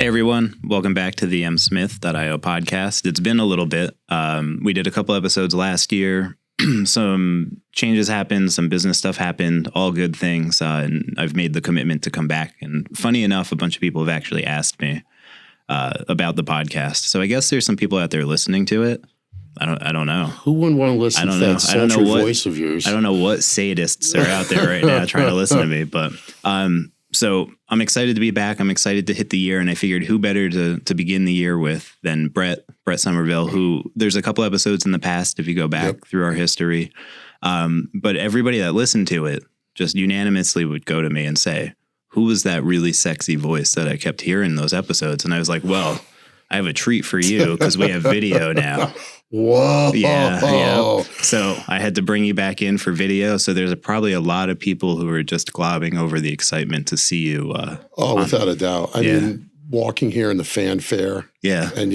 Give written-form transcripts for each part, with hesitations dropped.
Hey everyone, welcome back to the msmith.io podcast. It's been a little bit. We did a couple episodes last year. Some changes happened, some business stuff happened, all good things. And I've made the commitment to come back. And funny enough, a bunch of people have actually asked me about the podcast. So I guess there's some people out there listening to it. I don't know. Who wouldn't want to listen to that sultry voice of yours? I don't know what sadists are out there right now trying to listen to me, but so I'm excited to be back. I'm excited to hit the year, and I figured who better to begin the year with than Brett Somerville, who there's a couple episodes in the past if you go back through our history. But everybody that listened to it just unanimously would go to me and say, who was that really sexy voice that I kept hearing in those episodes? And I was like, well, I have a treat for you because we have video now. Whoa. Yeah. So I had to bring you back in for video. So there's probably a lot of people who are just globbing over the excitement to see you. Without a doubt. I mean, walking here in the fanfare. Yeah. And,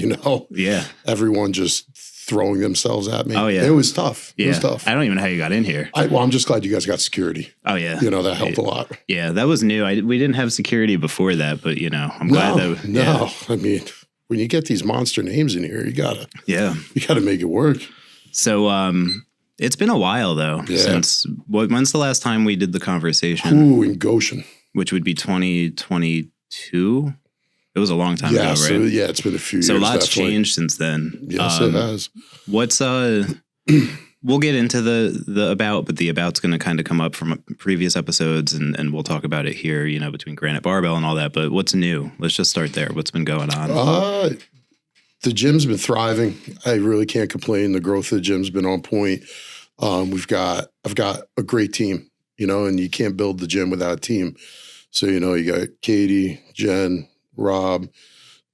everyone just throwing themselves at me. Oh, yeah. It was tough. Yeah. It was tough. I don't even know how you got in here. I'm just glad you guys got security. Oh, yeah. That helped a lot. Yeah, that was new. We didn't have security before that, but, I'm glad that. No, I mean, when you get these monster names in here, you gotta make it work. So it's been a while though since when's the last time we did the conversation? Ooh, in Goshen, which would be 2022. It was a long time ago, right? So, it's been a few years. So lots changed since then. Yes, it has. What's we'll get into the about, but the about's going to kind of come up from previous episodes, and we'll talk about it here, between Granite, Barbell, and all that. But what's new? Let's just start there. What's been going on? The gym's been thriving. I really can't complain. The growth of the gym's been on point. I've got a great team, and you can't build the gym without a team. So, you got Katie, Jen, Rob,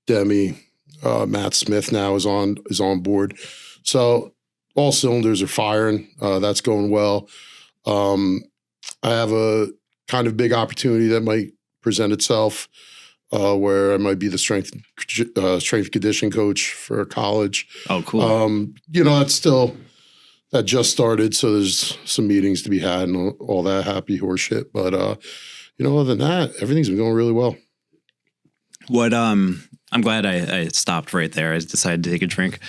Demi, Matt Smith now is on board. So all cylinders are firing. That's going well. I have a kind of big opportunity that might present itself where I might be the strength conditioning coach for a college. Oh, cool. That just started, so there's some meetings to be had and all that happy horse shit. But other than that, everything's been going really well. What I'm glad I stopped right there. I decided to take a drink.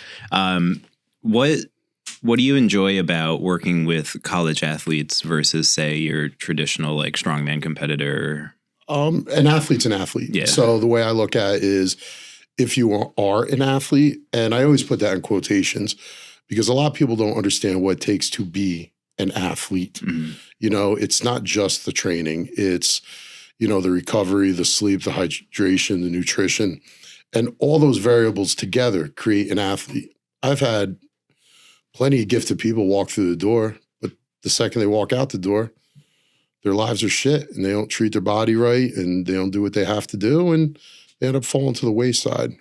What do you enjoy about working with college athletes versus, say, your traditional strongman competitor? An athlete's an athlete. Yeah. So the way I look at it is, if you are an athlete, and I always put that in quotations because a lot of people don't understand what it takes to be an athlete. Mm-hmm. It's not just the training. It's, the recovery, the sleep, the hydration, the nutrition, and all those variables together create an athlete. I've had plenty of gifted people walk through the door, but the second they walk out the door, their lives are shit and they don't treat their body right and they don't do what they have to do and they end up falling to the wayside.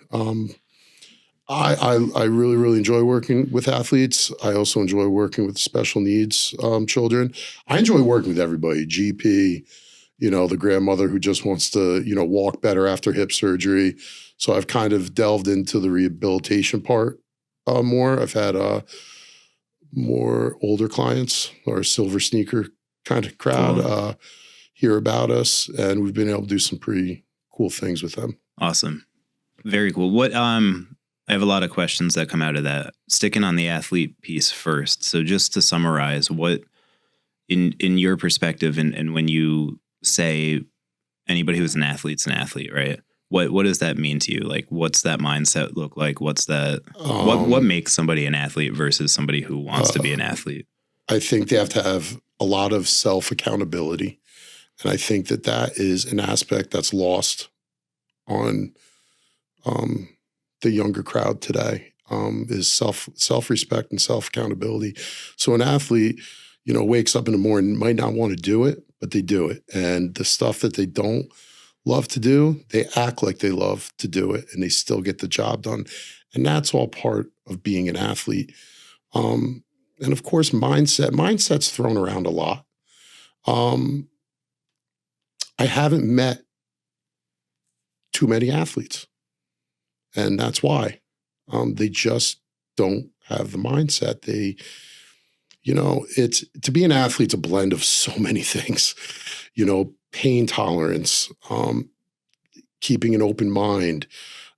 I really, really enjoy working with athletes. I also enjoy working with special needs children. I enjoy working with everybody, GP, the grandmother who just wants to, walk better after hip surgery. So I've kind of delved into the rehabilitation part more. I've had more older clients or silver sneaker kind of crowd hear about us, and we've been able to do some pretty cool things with them. Awesome. Very cool. What I have a lot of questions that come out of that. Sticking on the athlete piece first. So just to summarize, what in your perspective and when you say anybody who's an athlete's an athlete, right? What does that mean to you? What's that mindset look like? What's that? What makes somebody an athlete versus somebody who wants to be an athlete? I think they have to have a lot of self-accountability. And I think that is an aspect that's lost on the younger crowd today, is self-respect and self-accountability. So an athlete, wakes up in the morning, might not want to do it, but they do it. And the stuff that they don't love to do, they act like they love to do it and they still get the job done. And that's all part of being an athlete. And of course, mindset's thrown around a lot. I haven't met too many athletes, and that's why. They just don't have the mindset. It's to be an athlete's a blend of so many things, pain tolerance, keeping an open mind,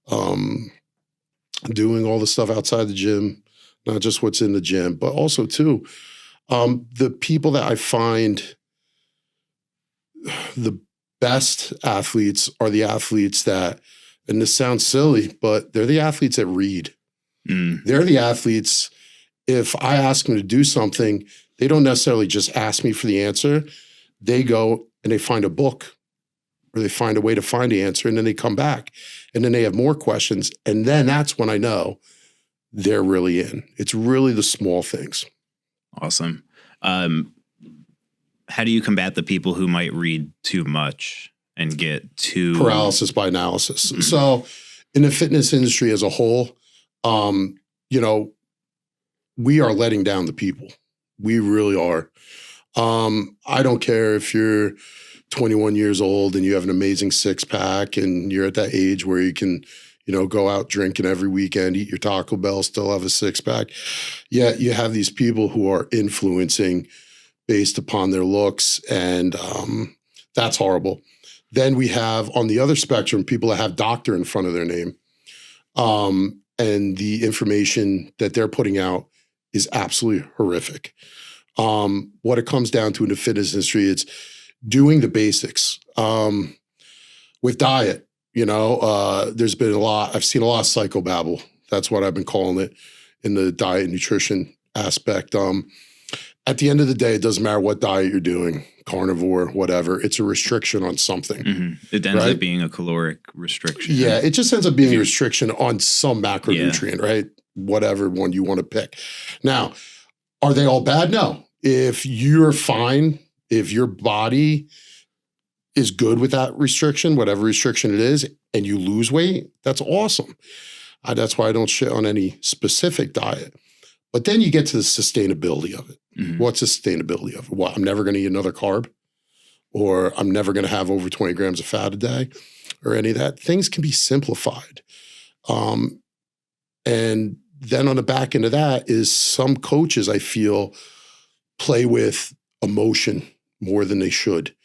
doing all the stuff outside the gym, not just what's in the gym, but also too, the people that I find the best athletes are the athletes that, and this sounds silly, but they're the athletes that read. They're the athletes, if I ask them to do something, they don't necessarily just ask me for the answer. They go and they find a book or they find a way to find the answer, and then they come back and then they have more questions. And then that's when I know they're really in. It's really the small things. Awesome. How do you combat the people who might read too much and get too paralysis by analysis? So in the fitness industry as a whole, you know, we are letting down the people. We really are. I don't care if you're 21 years old and you have an amazing six pack and you're at that age where you can, you know, go out drinking every weekend, eat your Taco Bell, still have a six pack. Yet you have these people who are influencing based upon their looks, and that's horrible. Then we have on the other spectrum, people that have doctor in front of their name. And the information that they're putting out is absolutely horrific. What it comes down to in the fitness industry, it's doing the basics. With diet, you know, there's been a lot, I've seen a lot of psychobabble. That's what I've been calling it in the diet and nutrition aspect. At the end of the day, it doesn't matter what diet you're doing, carnivore, whatever, it's a restriction on something. It ends up being a caloric restriction. Yeah, it just ends up being a restriction on some macronutrient, right? Whatever one you want to pick. Now, are they all bad? No. If you're fine, if your body is good with that restriction, whatever restriction it is, and you lose weight, that's awesome. That's why I don't shit on any specific diet. But then you get to the sustainability of it. What's the sustainability of it? Well, I'm never going to eat another carb, or I'm never going to have over 20 grams of fat a day, or any of that. Things can be simplified. And then on the back end of that is some coaches, I feel, play with emotion more than they should.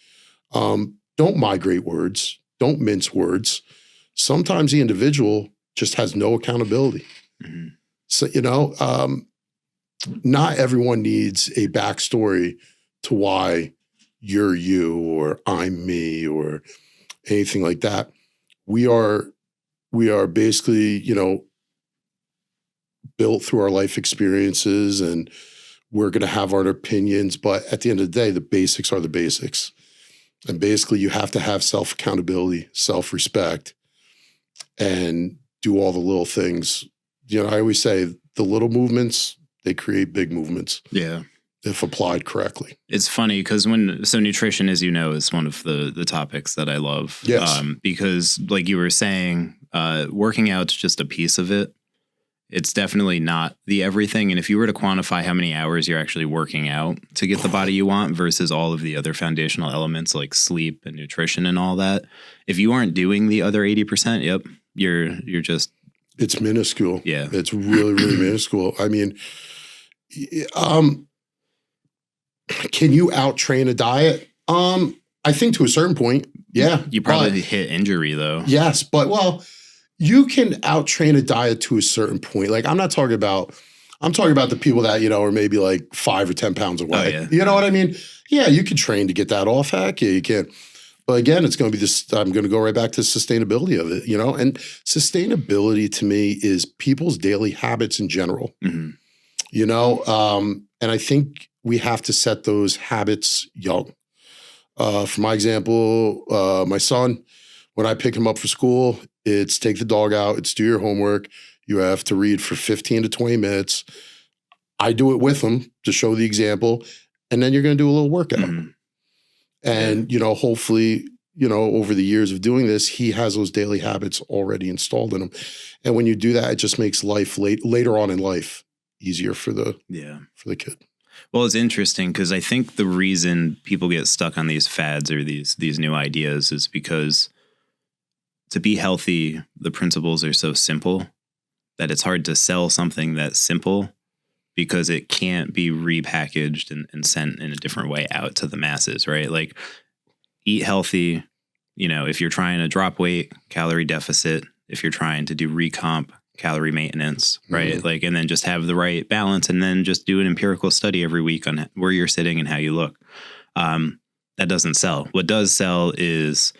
Don't migrate words. Don't mince words. Sometimes the individual just has no accountability. So, you know, not everyone needs a backstory to why you're you or I'm me or anything like that. We are basically, you know, built through our life experiences, and we're going to have our opinions. But at the end of the day, the basics are the basics. And basically, you have to have self-accountability, self-respect, and do all the little things. You know, I always say the little movements, they create big movements. Yeah. If applied correctly. It's funny because so nutrition, as you know, is one of the topics that I love. Yes. Because like you were saying, working out's just a piece of it. It's definitely not the everything. And if you were to quantify how many hours you're actually working out to get the body you want versus all of the other foundational elements like sleep and nutrition and all that, if you aren't doing the other 80%, you're just... It's minuscule. Yeah. It's really, really minuscule. I mean, can you out-train a diet? I think to a certain point, yeah. You probably hit injury though. Yes, but well... You can out-train a diet to a certain point. Like I'm talking about the people that, you know, are maybe like 5 or 10 pounds away. Oh, yeah. You know what I mean? Yeah, you can train to get that off. Heck yeah, you can. But again, it's going to be this, I'm going to go right back to sustainability of it, you know? And sustainability to me is people's daily habits in general, you know? And I think we have to set those habits young. For my example, my son, when I pick him up for school, it's take the dog out. It's do your homework. You have to read for 15 to 20 minutes. I do it with him to show the example. And then you're going to do a little workout. And, you know, hopefully, you know, over the years of doing this, he has those daily habits already installed in him. And when you do that, it just makes life later on in life easier for the kid. Well, it's interesting because I think the reason people get stuck on these fads or these new ideas is because to be healthy, the principles are so simple that it's hard to sell something that's simple because it can't be repackaged and sent in a different way out to the masses, right? Like eat healthy, if you're trying to drop weight, calorie deficit, if you're trying to do recomp, calorie maintenance, right? Mm-hmm. Like, and then just have the right balance, and then just do an empirical study every week on where you're sitting and how you look. That doesn't sell. What does sell is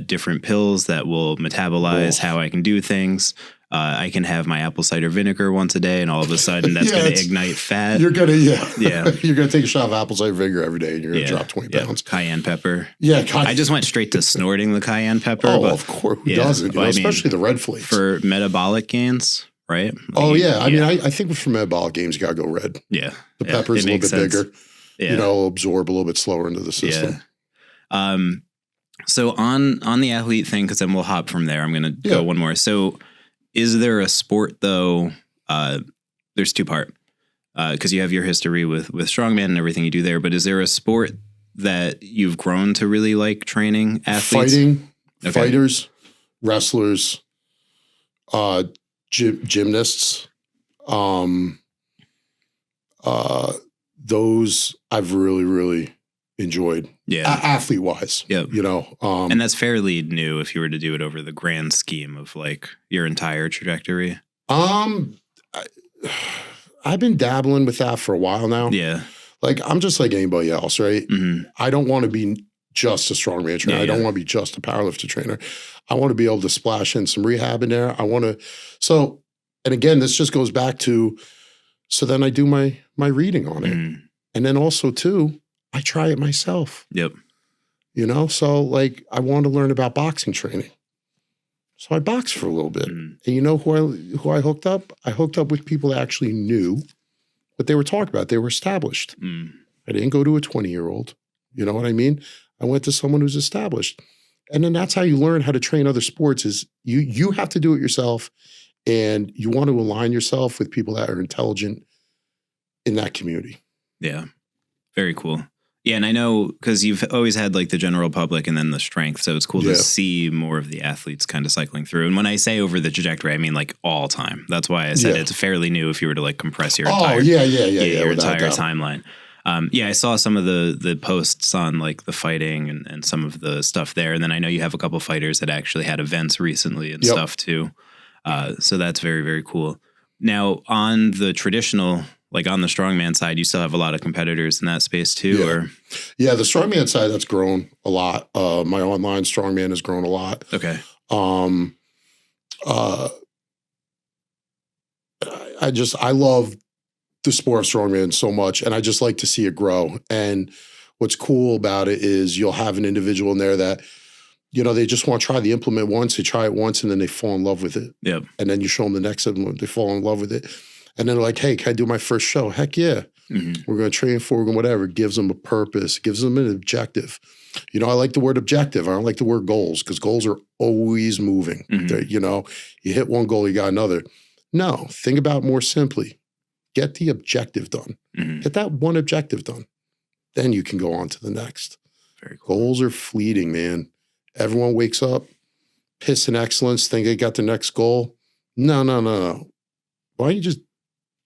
different pills that will metabolize how I can do things. I can have my apple cider vinegar once a day, and all of a sudden that's going to ignite fat. You're going to, yeah. You're going to take a shot of apple cider vinegar every day, and you're going to drop 20 pounds. Cayenne pepper. Yeah. I just went straight to snorting the cayenne pepper. Oh, of course. Who doesn't? Especially the red flakes. For metabolic gains, right? Like, I mean, I think for metabolic gains, you got to go red. Yeah. The pepper's a little bit bigger. Yeah. Absorb a little bit slower into the system. Yeah. So on the athlete thing, because then we'll hop from there. I'm going to go one more. So is there a sport, though? There's two-part, because you have your history with strongman and everything you do there. But is there a sport that you've grown to really like training athletes? Fighting, fighters, wrestlers, gymnasts. Those I've really, really enjoyed. Yeah. Athlete wise. Yeah. And that's fairly new if you were to do it over the grand scheme of like your entire trajectory. I've been dabbling with that for a while now. Yeah. Like I'm just like anybody else, right? Mm-hmm. I don't want to be just a strongman trainer. I don't want to be just a powerlifter trainer. I want to be able to splash in some rehab in there. And again, this just goes back to, so then I do my reading on it. Mm-hmm. And then also too, I try it myself. Yep. So like I want to learn about boxing training. So I boxed for a little bit. Mm-hmm. And you know who I hooked up? I hooked up with people that actually knew what they were talking about. They were established. Mm. I didn't go to a 20-year-old. You know what I mean? I went to someone who's established. And then that's how you learn how to train other sports is you have to do it yourself, and you want to align yourself with people that are intelligent in that community. Yeah. Very cool. Yeah. And I know because you've always had like the general public and then the strength. So it's cool to see more of the athletes kind of cycling through. And when I say over the trajectory, I mean like all time. That's why I said it's fairly new if you were to like compress your entire timeline. I saw some of the posts on like the fighting and some of the stuff there. And then I know you have a couple fighters that actually had events recently and stuff too. So that's very, very cool. Now on the traditional, like on the strongman side, you still have a lot of competitors in that space too, the strongman side, that's grown a lot. My online strongman has grown a lot. Okay. I love the sport of strongman so much, and I just like to see it grow. And what's cool about it is you'll have an individual in there that, they just want to try the implement once, they try it once, and then they fall in love with it. Yep. And then you show them the next implement, they fall in love with it. And then they're like, hey, can I do my first show? Heck yeah. Mm-hmm. We're going to train for whatever. It gives them a purpose, gives them an objective. I like the word objective. I don't like the word goals because goals are always moving. Mm-hmm. You hit one goal, you got another. No, think about it more simply. Get the objective done. Mm-hmm. Get that one objective done. Then you can go on to the next. Very cool. Goals are fleeting, man. Everyone wakes up, piss in excellence, think they got the next goal. No. Why don't you just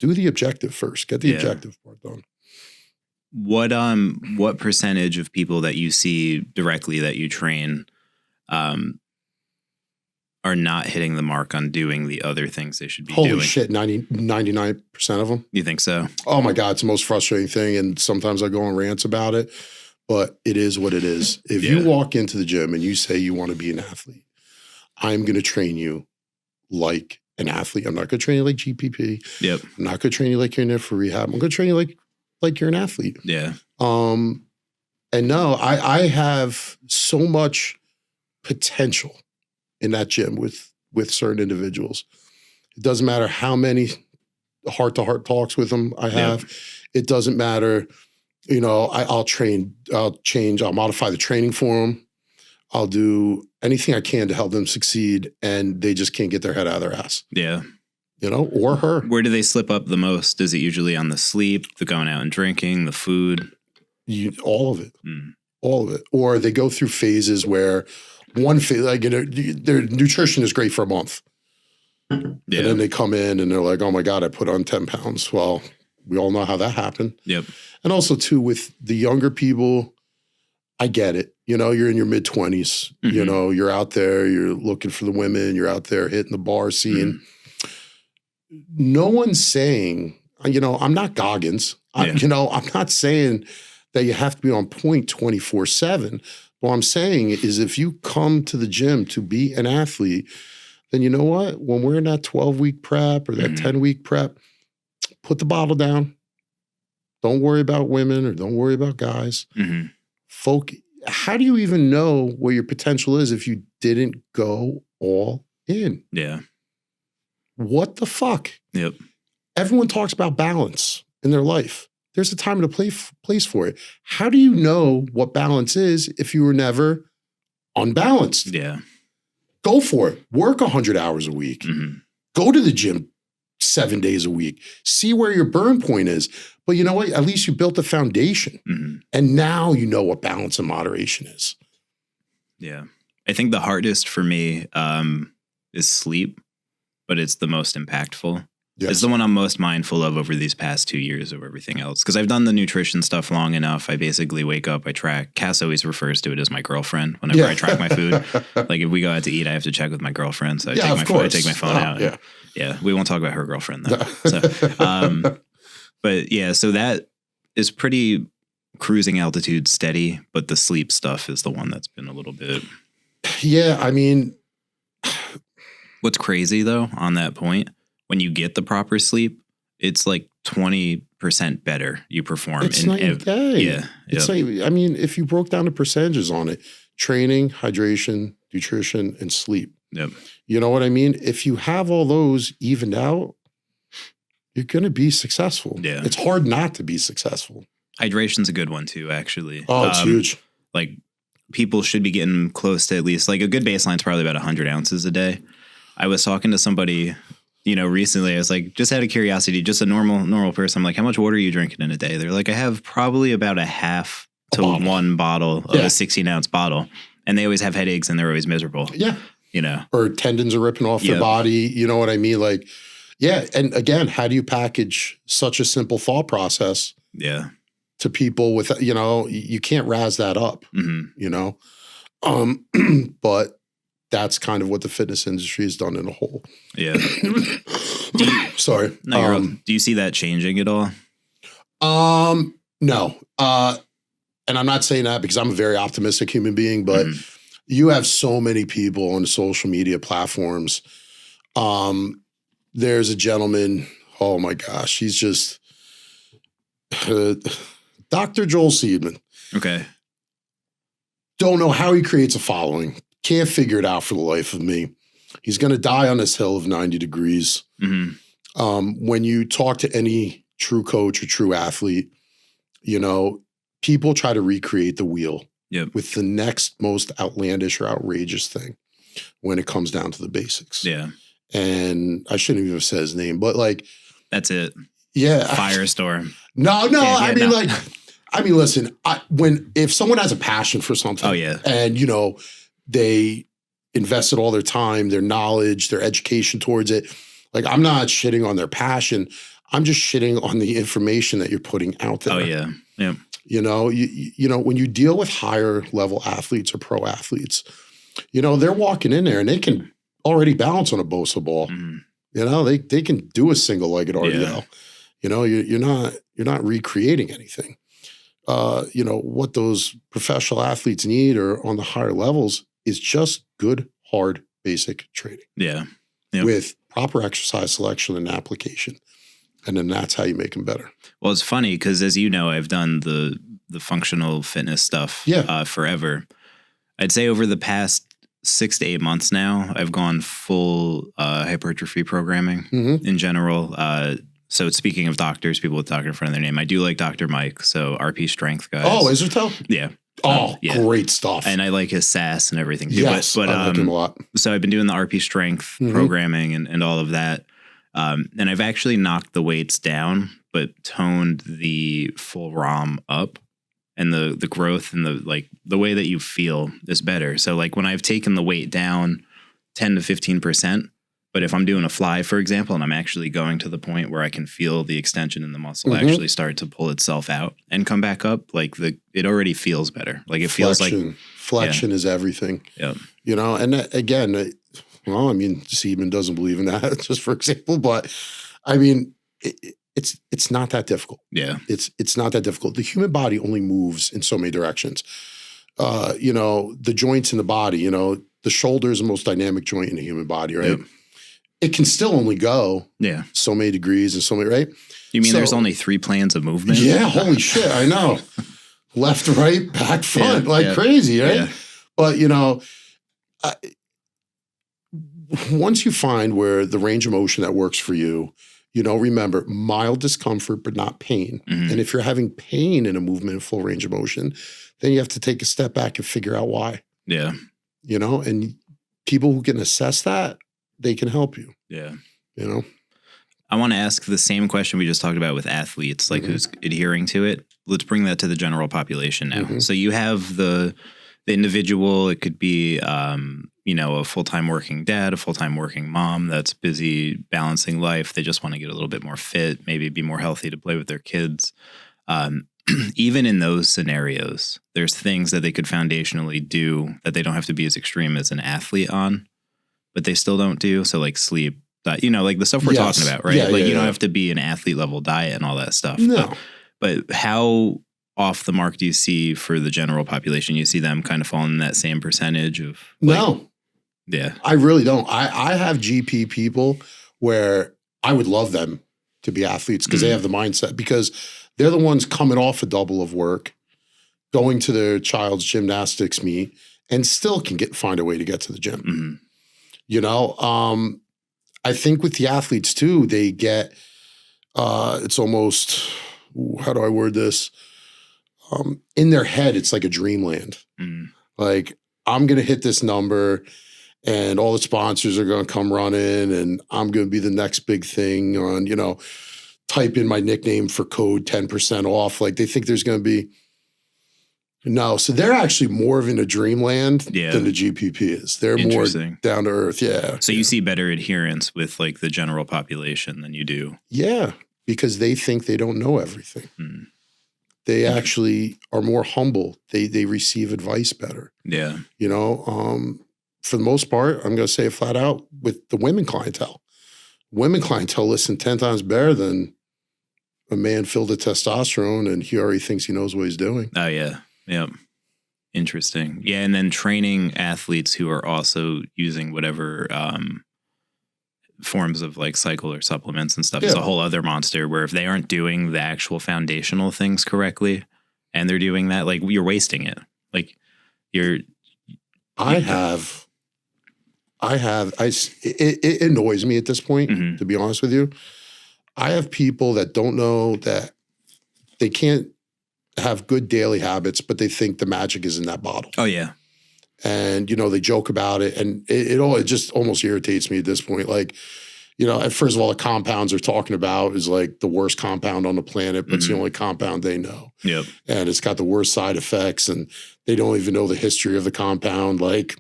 do the objective first? Get the objective part done. What percentage of people that you see directly that you train are not hitting the mark on doing the other things they should be doing? Holy shit, 99% of them. You think so? Oh my God, it's the most frustrating thing. And sometimes I go on rants about it, but it is what it is. If you walk into the gym and you say you want to be an athlete, I'm going to train you like an athlete. I'm not going to train you like GPP. Yep. I'm not going to train you like you're in there for rehab. I'm going to train you like you're an athlete. Yeah. And no, I have so much potential in that gym with certain individuals. It doesn't matter how many heart-to-heart talks with them I have. Yep. It doesn't matter. I'll modify the training for them. I'll do anything I can to help them succeed, and they just can't get their head out of their ass. Yeah. Or her. Where do they slip up the most? Is it usually on the sleep, the going out and drinking, the food? All of it. All of it. Or they go through phases where one phase, their nutrition is great for a month. Yeah. And then they come in and they're like, oh my God, I put on 10 pounds. Well, we all know how that happened. Yep. And also too, with the younger people, I get it. You know, you're in your mid-20s. You know, you're out there, you're looking for the women, you're out there hitting the bar scene. No one's saying, you know, I'm not Goggins. You know, I'm not saying that you have to be on point 24/7. What I'm saying is if you come to the gym to be an athlete, then you know what? When we're in that 12-week prep or that 10-week prep, put the bottle down. Don't worry about women or don't worry about guys. How do you even know where your potential is if you didn't go all in? Yeah. What the fuck? Yep. Everyone talks about balance in their life. There's a time and a place for it. How do you know what balance is if you were never unbalanced? Yeah. Go for it. Work 100 hours a week. Go to the gym 7 days a week. See where your burn point is. But you know what? At least you built a foundation. And now you know what balance and moderation is. Yeah. I think the hardest for me is sleep, but it's the most impactful. Yes. It's the one I'm most mindful of over these past 2 years of everything else. Because I've done the nutrition stuff long enough. I basically wake up, I track. Cass always refers to it as my girlfriend whenever I track my food. Like if we go out to eat, I have to check with my girlfriend. So I take my phone out. Yeah. We won't talk about her girlfriend though. So, but yeah, so that is pretty cruising altitude steady. But the sleep stuff is the one that's been a little bit. Yeah, I mean. What's crazy though on that point, when you get the proper sleep, it's like 20% better you perform. It's night and day. Yeah. It's like, I mean, if you broke down the percentages on it, training, hydration, nutrition, and sleep. Yep. You know what I mean? If you have all those evened out, you're going to be successful. Yeah. It's hard not to be successful. Hydration's a good one too, actually. Oh, it's huge. Like people should be getting close to at least like a good baseline is probably about 100 ounces a day. I was talking to somebody, you know, recently. I was like, just out of curiosity, just a normal person. I'm like, how much water are you drinking in a day? They're like, I have probably about a half to one bottle of a 16-ounce bottle. And they always have headaches and they're always miserable. Yeah. You know, or tendons are ripping off their body. You know what I mean? Like, yeah. And again, how do you package such a simple thought process? Yeah. To people with, you know, you can't razz that up, you know? But that's kind of what the fitness industry has done in a whole. Yeah. Sorry. No, do you see that changing at all? No. And I'm not saying that because I'm a very optimistic human being, but you have so many people on the social media platforms. There's a gentleman, oh my gosh, he's just Dr. Joel Seedman. Okay. Don't know how he creates a following. Can't figure it out for the life of me. He's going to die on this hill of 90 degrees. When you talk to any true coach or true athlete, you know, people try to recreate the wheel with the next most outlandish or outrageous thing when it comes down to the basics. Yeah. And I shouldn't even have said his name, but like. That's it. Yeah. Firestorm. No. I mean, listen, if someone has a passion for something and, you know, they invested all their time, their knowledge, their education towards it. Like, I'm not shitting on their passion. I'm just shitting on the information that you're putting out there. Oh, yeah. Yeah. You know, you know, when you deal with higher level athletes or pro athletes, you know, they're walking in there and they can already balance on a Bosa ball. You know, they can do a single-legged RDL. You know, you're not recreating anything. You know, what those professional athletes need or on the higher levels is just good, hard, basic training. Yeah. With proper exercise selection and application. And then that's how you make them better. Well, it's funny because, as you know, I've done the functional fitness stuff forever. I'd say over the past 6 to 8 months now, I've gone full hypertrophy programming in general. So speaking of doctors, people with doctor in front of their name, I do like Dr. Mike. So RP Strength guys. Oh, Israel? Yeah. Great stuff. And I like his sass and everything too. Yes, but I like him a lot. So I've been doing the RP Strength programming and all of that. And I've actually knocked the weights down, but toned the full ROM up. And the growth and the way that you feel is better. So like when I've taken the weight down 10 to 15%, But if I'm doing a fly, for example, and I'm actually going to the point where I can feel the extension in the muscle actually start to pull itself out and come back up, like it already feels better. Like it feels like flexion is everything. Yeah. You know, and again, well, I mean, Seaman doesn't believe in that, just for example, but I mean, it's not that difficult. Yeah. It's not that difficult. The human body only moves in so many directions. You know, the joints in the body, you know, the shoulder is the most dynamic joint in the human body, right? Yep. It can still only go so many degrees and so many, right? You mean there's only 3 planes of movement? Yeah, holy shit, I know. Left, right, back, front, crazy, right? Yeah. But, you know, once you find where the range of motion that works for you, you know, remember, mild discomfort, but not pain. And if you're having pain in a movement in full range of motion, then you have to take a step back and figure out why. Yeah. You know, and people who can assess that, they can help you. Yeah. You know? I want to ask the same question we just talked about with athletes, like who's adhering to it. Let's bring that to the general population now. So you have the individual, it could be, you know, a full-time working dad, a full-time working mom that's busy balancing life. They just want to get a little bit more fit, maybe be more healthy to play with their kids. Even in those scenarios, there's things that they could foundationally do that they don't have to be as extreme as an athlete on, but they still don't do. So like sleep, you know, like the stuff we're talking about, right? Yeah, like you don't have to be an athlete level diet and all that stuff. No. But how off the mark do you see for the general population? You see them kind of falling in that same percentage of like, no. Yeah. I really don't. I have GP people where I would love them to be athletes because they have the mindset, because they're the ones coming off a double of work, going to their child's gymnastics meet, and still can find a way to get to the gym. You know, I think with the athletes too, they get, it's almost, how do I word this? In their head, it's like a dreamland. Like, I'm going to hit this number and all the sponsors are going to come running and I'm going to be the next big thing on, you know, type in my nickname for code 10% off. Like they think there's going to be, no. So they're actually more of in a dreamland than the GPP is. They're more down to earth. Yeah. So you see better adherence with like the general population than you do. Yeah. Because they think they don't know everything. They actually are more humble. They receive advice better. Yeah. You know, for the most part, I'm going to say it flat out with the women clientele. Women clientele listen 10 times better than a man filled with testosterone and he already thinks he knows what he's doing. Oh, yeah. Yep. Interesting. Yeah. And then training athletes who are also using whatever forms of like cycle or supplements and stuff is a whole other monster, where if they aren't doing the actual foundational things correctly and they're doing that, like you're wasting it. Like it annoys me at this point, to be honest with you. I have people that don't know that they can't have good daily habits, but they think the magic is in that bottle. Oh, yeah. And, you know, they joke about it. And it just almost irritates me at this point. Like, you know, first of all, the compounds they're talking about is like the worst compound on the planet, but it's the only compound they know. Yep. And it's got the worst side effects and they don't even know the history of the compound. Like,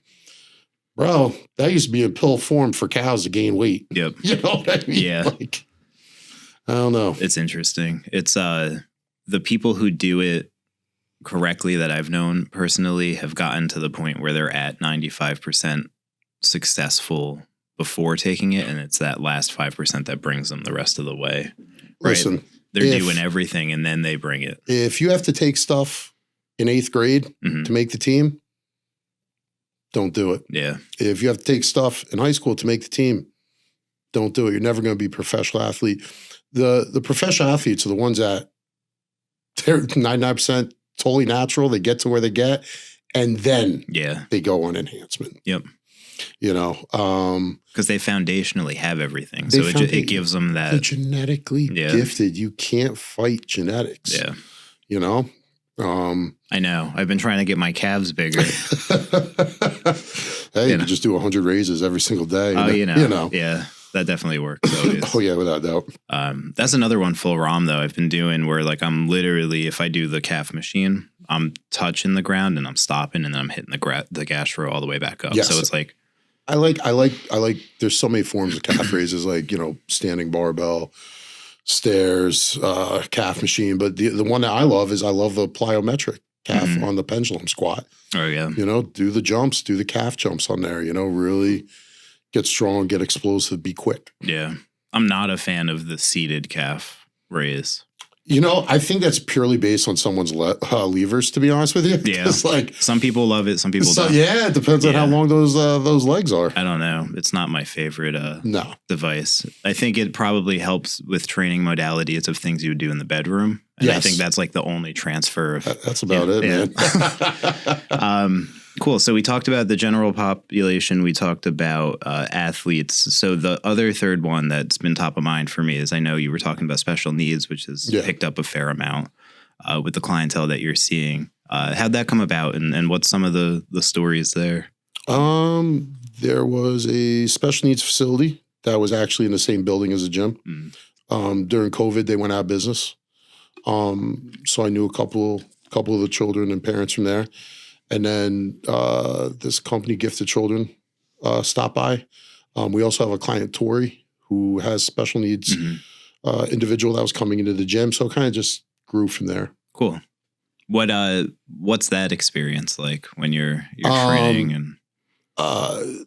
bro, that used to be in pill form for cows to gain weight. Yep. You know what I mean? Yeah. Like, I don't know. It's interesting. It's the people who do it correctly that I've known personally have gotten to the point where they're at 95% successful before taking it. And it's that last 5% that brings them the rest of the way. Right? Listen, they're doing everything and then they bring it. If you have to take stuff in 8th grade to make the team, don't do it. Yeah. If you have to take stuff in high school to make the team, don't do it. You're never going to be a professional athlete. The professional athletes are the ones that they're 99% totally natural. They get to where they get, and then they go on enhancement. Yep. You know, because they foundationally have everything, so it gives them that. They're genetically gifted. You can't fight genetics. Yeah. You know. I know. I've been trying to get my calves bigger. Hey, you just do 100 raises every single day. Oh, you know. Yeah. That definitely works. Oh, yeah, without doubt. That's another one, full ROM, though, I've been doing where, like, I'm literally, if I do the calf machine, I'm touching the ground and I'm stopping and then I'm hitting the gastro all the way back up. Yes. So it's like I like, there's so many forms of calf raises, like, standing barbell, stairs, calf machine. But the one that I love the plyometric calf on the pendulum squat. Oh, yeah. Do the jumps, do the calf jumps on there, really get strong, get explosive, be quick. Yeah. I'm not a fan of the seated calf raise. I think that's purely based on someone's levers, to be honest with you. Yeah. It's like some people love it, some people don't. Yeah, it depends on how long those legs are. I don't know. It's not my favorite no. device. I think it probably helps with training modalities of things you would do in the bedroom. And I think that's like the only transfer of that's about it, man. Cool. So we talked about the general population. We talked about athletes. So the other third one that's been top of mind for me is, I know you were talking about special needs, which has picked up a fair amount with the clientele that you're seeing. How'd that come about, and what's some of the stories there? There was a special needs facility that was actually in the same building as a gym. During COVID, they went out of business. So I knew a couple of the children and parents from there. And then this company, Gifted Children, stopped by. We also have a client, Tori, who has special needs individual that was coming into the gym. So it kind of just grew from there. Cool. What's that experience like when you're training? And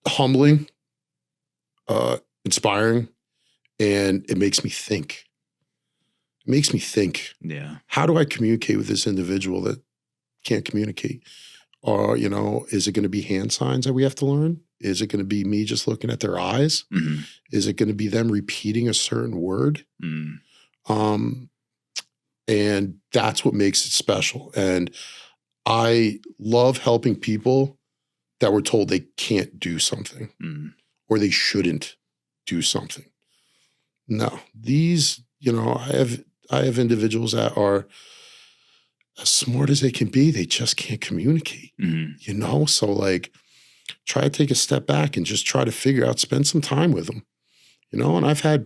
humbling, inspiring, and it makes me think. Yeah. How do I communicate with this individual that can't communicate? Or, is it going to be hand signs that we have to learn? Is it going to be me just looking at their eyes? Is it going to be them repeating a certain word? And that's what makes it special. And I love helping people that were told they can't do something or they shouldn't do something. No, these, I have individuals that are as smart as they can be. They just can't communicate, So like, try to take a step back and just try to figure out, spend some time with them, and I've had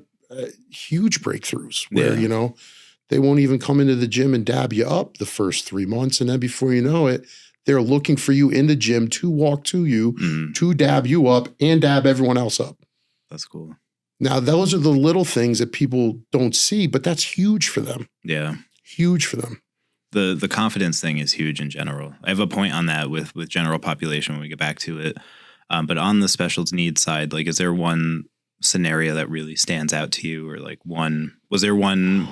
huge breakthroughs where, they won't even come into the gym and dab you up the first 3 months. And then before you know it, they're looking for you in the gym to walk to you, to dab you up and dab everyone else up. That's cool. Now, those are the little things that people don't see, but that's huge for them. Yeah. Huge for them. The confidence thing is huge in general. I have a point on that with general population when we get back to it. But on the special needs side, like, is there one scenario that really stands out to you, or like was there one,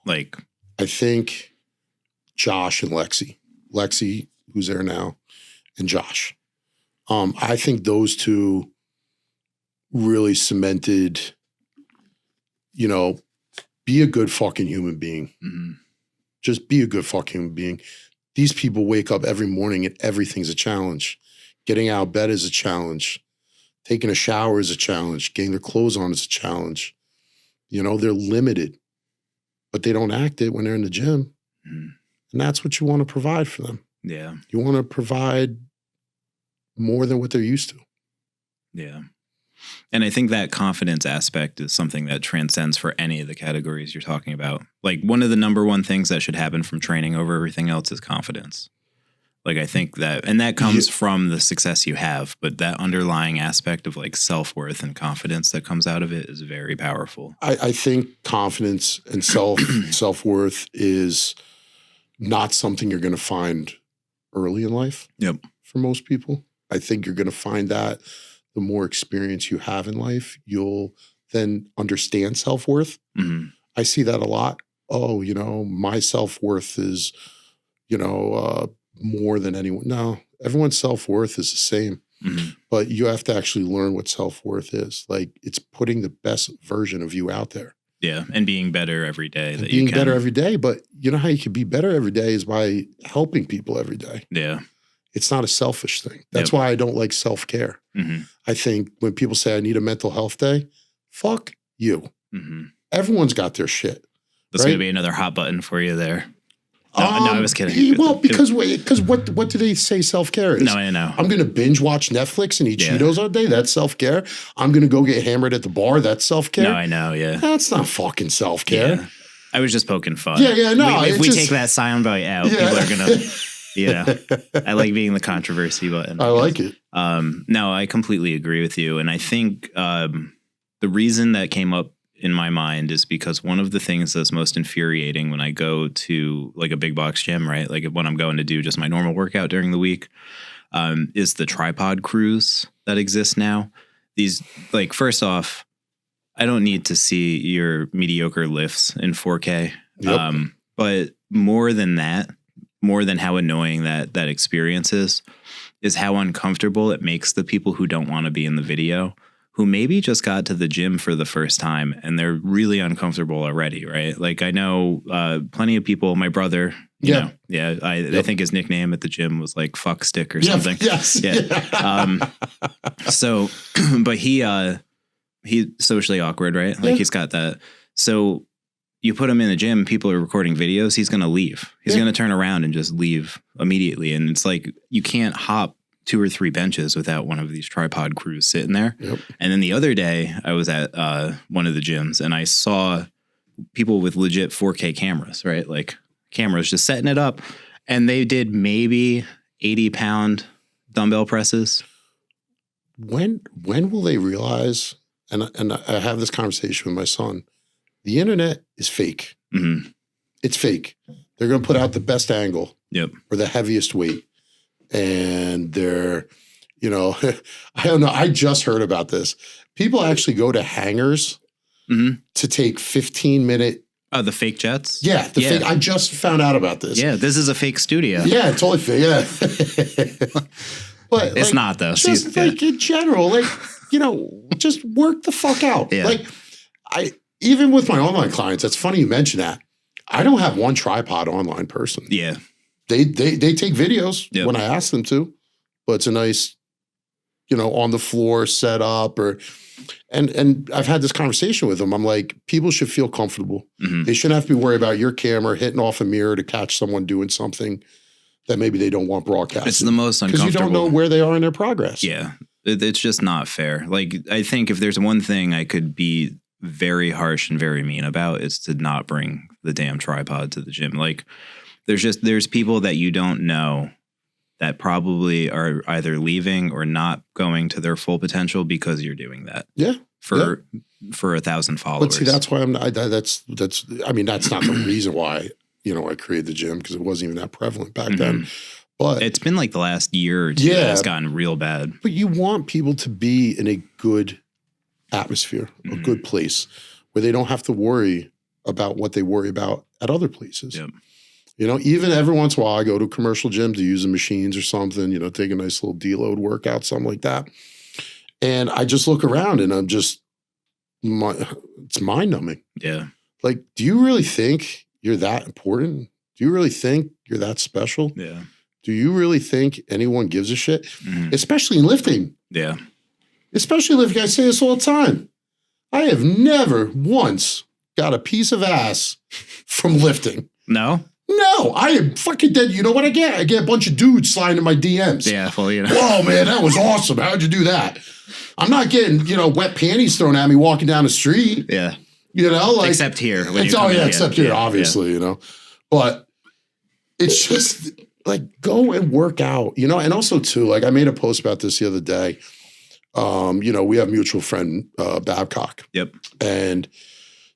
like? I think Josh and Lexi, who's there now, and Josh. I think those two really cemented, be a good fucking human being. Just be a good fucking human being. These people wake up every morning and everything's a challenge. Getting out of bed is a challenge. Taking a shower is a challenge. Getting their clothes on is a challenge. They're limited, but they don't act it when they're in the gym. And that's what you want to provide for them. Yeah. You want to provide more than what they're used to. Yeah. And I think that confidence aspect is something that transcends for any of the categories you're talking about. Like, one of the number one things that should happen from training over everything else is confidence. Like, I think that, and that comes from the success you have, but that underlying aspect of like self-worth and confidence that comes out of it is very powerful. I think confidence and self-worth is not something you're going to find early in life. Yep. For most people. I think you're going to find that the more experience you have in life, you'll then understand self-worth. I see that a lot. Oh, my self-worth is, more than anyone. No, everyone's self-worth is the same. But you have to actually learn what self-worth is. Like, it's putting the best version of you out there. Yeah, and being better every day. Being better every day. But you know how you can be better every day is by helping people every day. Yeah. It's not a selfish thing. That's why I don't like self-care. I think when people say I need a mental health day, fuck you. Everyone's got their shit. That's going to be another hot button for you there. No, I was kidding. Well, because what do they say self-care is? No, I know. I'm going to binge watch Netflix and eat Cheetos all day. That's self-care. I'm going to go get hammered at the bar. That's self-care. No, I know. Yeah. That's not fucking self-care. Yeah. I was just poking fun. Yeah, no. If we take that soundbite out, people are going to Yeah. I like being the controversy button. I like it. No, I completely agree with you. And I think the reason that came up in my mind is because one of the things that's most infuriating when I go to like a big box gym, right? Like when I'm going to do just my normal workout during the week, is the tripod crews that exist now. These, like, first off, I don't need to see your mediocre lifts in 4K. Yep. But more than that, more than how annoying that experience is how uncomfortable it makes the people who don't want to be in the video, who maybe just got to the gym for the first time and they're really uncomfortable already, right? Like I know plenty of people, my brother, you know, I think his nickname at the gym was like fuck stick or something. Yes. Yeah. So, but he's socially awkward, right? Like he's got that. So you put him in the gym, people are recording videos, he's going to leave. He's going to turn around and just leave immediately. And it's like, you can't hop 2 or 3 benches without one of these tripod crews sitting there. Yep. And then the other day I was at one of the gyms and I saw people with legit 4K cameras, right? Like cameras just setting it up. And they did maybe 80-pound dumbbell presses. When will they realize, and I have this conversation with my son, the internet is fake. Mm-hmm. It's fake. They're going to put out the best angle or the heaviest weight. And they're, you know, I don't know. I just heard about this. People actually go to hangars to take 15-minute. Oh, the fake jets? Yeah. Fake. I just found out about this. Yeah. This is a fake studio. Yeah. Totally fake. Yeah. But it's not though. Just like in general, like, you know, just work the fuck out. Yeah. Like even with my online clients, it's funny you mention that. I don't have one tripod online person. Yeah. They take videos when I ask them to, but it's a nice, you know, on the floor setup and I've had this conversation with them. I'm like, people should feel comfortable. Mm-hmm. They shouldn't have to be worried about your camera hitting off a mirror to catch someone doing something that maybe they don't want broadcast. It's the most uncomfortable. Because you don't know where they are in their progress. Yeah. It's just not fair. Like, I think if there's one thing I could be very harsh and very mean about, it's to not bring the damn tripod to the gym. Like, there's people that you don't know that probably are either leaving or not going to their full potential because you're doing that. Yeah. For 1,000 followers. But see, that's why that's I mean, that's not the reason why, you know, I created the gym, because it wasn't even that prevalent back then. But it's been like the last year or two that it's gotten real bad. But you want people to be in a good atmosphere, a good place where they don't have to worry about what they worry about at other places. Yep. You know, even every once in a while I go to a commercial gym to use the machines or something, you know, take a nice little deload workout, something like that. And I just look around and I'm just, it's mind numbing. Yeah. Like, do you really think you're that important? Do you really think you're that special? Yeah. Do you really think anyone gives a shit? Especially in lifting. Yeah. Especially lifting. I say this all the time. I have never once got a piece of ass from lifting. No? No, I am fucking dead. You know what I get? I get a bunch of dudes sliding in my DMs. Yeah, well, you know. Whoa, man, that was awesome. How'd you do that? I'm not getting, you know, wet panties thrown at me walking down the street. Yeah. You know, like. Except here. Except here, obviously, you know. But it's just like, go and work out, you know. And also, too, like I made a post about this the other day. You know, we have a mutual friend, Babcock. Yep. And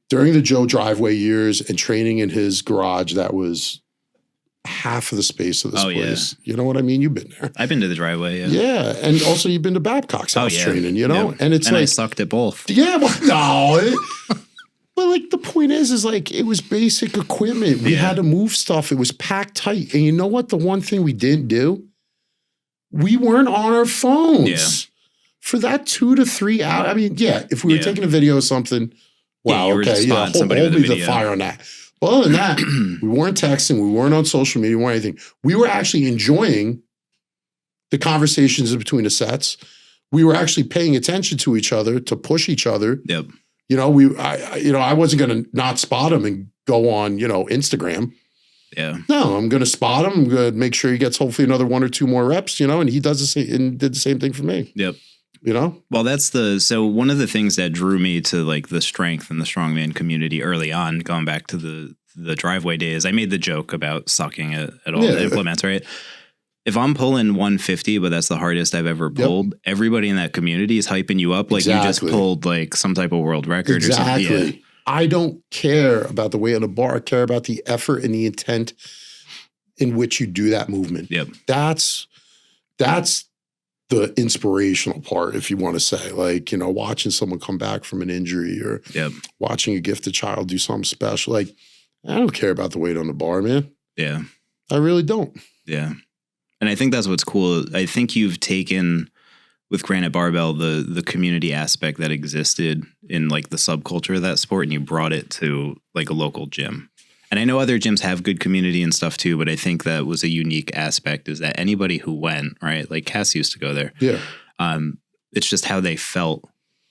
during the Joe driveway years and training in his garage, that was half of the space of this place. Yeah. You know what I mean? You've been there. I've been to the driveway. Yeah. Yeah. And also you've been to Babcock's house training, you know? Yeah. And it's like, I sucked at both. Yeah. Well, no. But like the point is like it was basic equipment. We had to move stuff. It was packed tight. And you know what? The one thing we didn't do? We weren't on our phones. Yeah. For that 2 to 3 hours. I mean, if we were taking a video of something, wow, okay, hold me the fire on that. But other than that, we weren't texting, we weren't on social media, we weren't anything. We were actually enjoying the conversations in between the sets. We were actually paying attention to each other to push each other. Yep. You know, I wasn't going to not spot him and go on, you know, Instagram. Yeah. No, I'm going to spot him. I'm going to make sure he gets hopefully another 1 or 2 more reps, you know, and he does the same and did the same thing for me. Yep. You know? Well, so one of the things that drew me to like the strength and the strongman community early on, going back to the the driveway days, I made the joke about sucking at all the implements, right? If I'm pulling 150, but that's the hardest I've ever pulled, everybody in that community is hyping you up like you just pulled like some type of world record or something. Yeah. I don't care about the weight on the bar. I care about the effort and the intent in which you do that movement. Yep. That's the inspirational part, if you want to say, like, you know, watching someone come back from an injury or watching a gifted child do something special. Like, I don't care about the weight on the bar, man. Yeah. I really don't. Yeah. And I think that's what's cool. I think you've taken with Granite Barbell the community aspect that existed in like the subculture of that sport, and you brought it to like a local gym. And I know other gyms have good community and stuff too, but I think that was a unique aspect is that anybody who went, right, like Cass used to go there. Yeah. It's just how they felt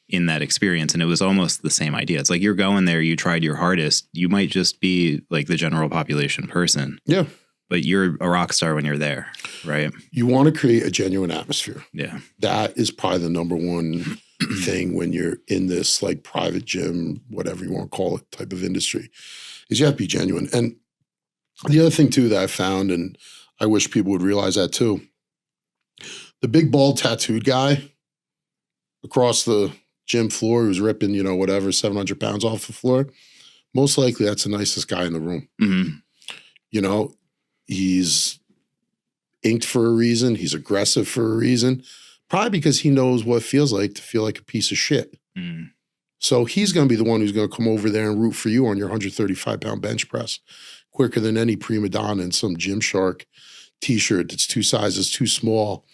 in that experience. And it was almost the same idea. It's like you're going there, you tried your hardest. You might just be like the general population person. Yeah. But you're a rock star when you're there, right? You want to create a genuine atmosphere. Yeah. That is probably the number one thing when you're in this like private gym, whatever you want to call it, type of industry, is you have to be genuine. And the other thing too that I found, and I wish people would realize that too, the big bald tattooed guy across the gym floor who's ripping, you know, whatever, 700 pounds off the floor, most likely that's the nicest guy in the room. Mm-hmm. You know, he's inked for a reason. He's aggressive for a reason. Probably because he knows what it feels like to feel like a piece of shit. Mm. So he's going to be the one who's going to come over there and root for you on your 135-pound bench press quicker than any prima donna in some Gymshark t-shirt that's 2 sizes too small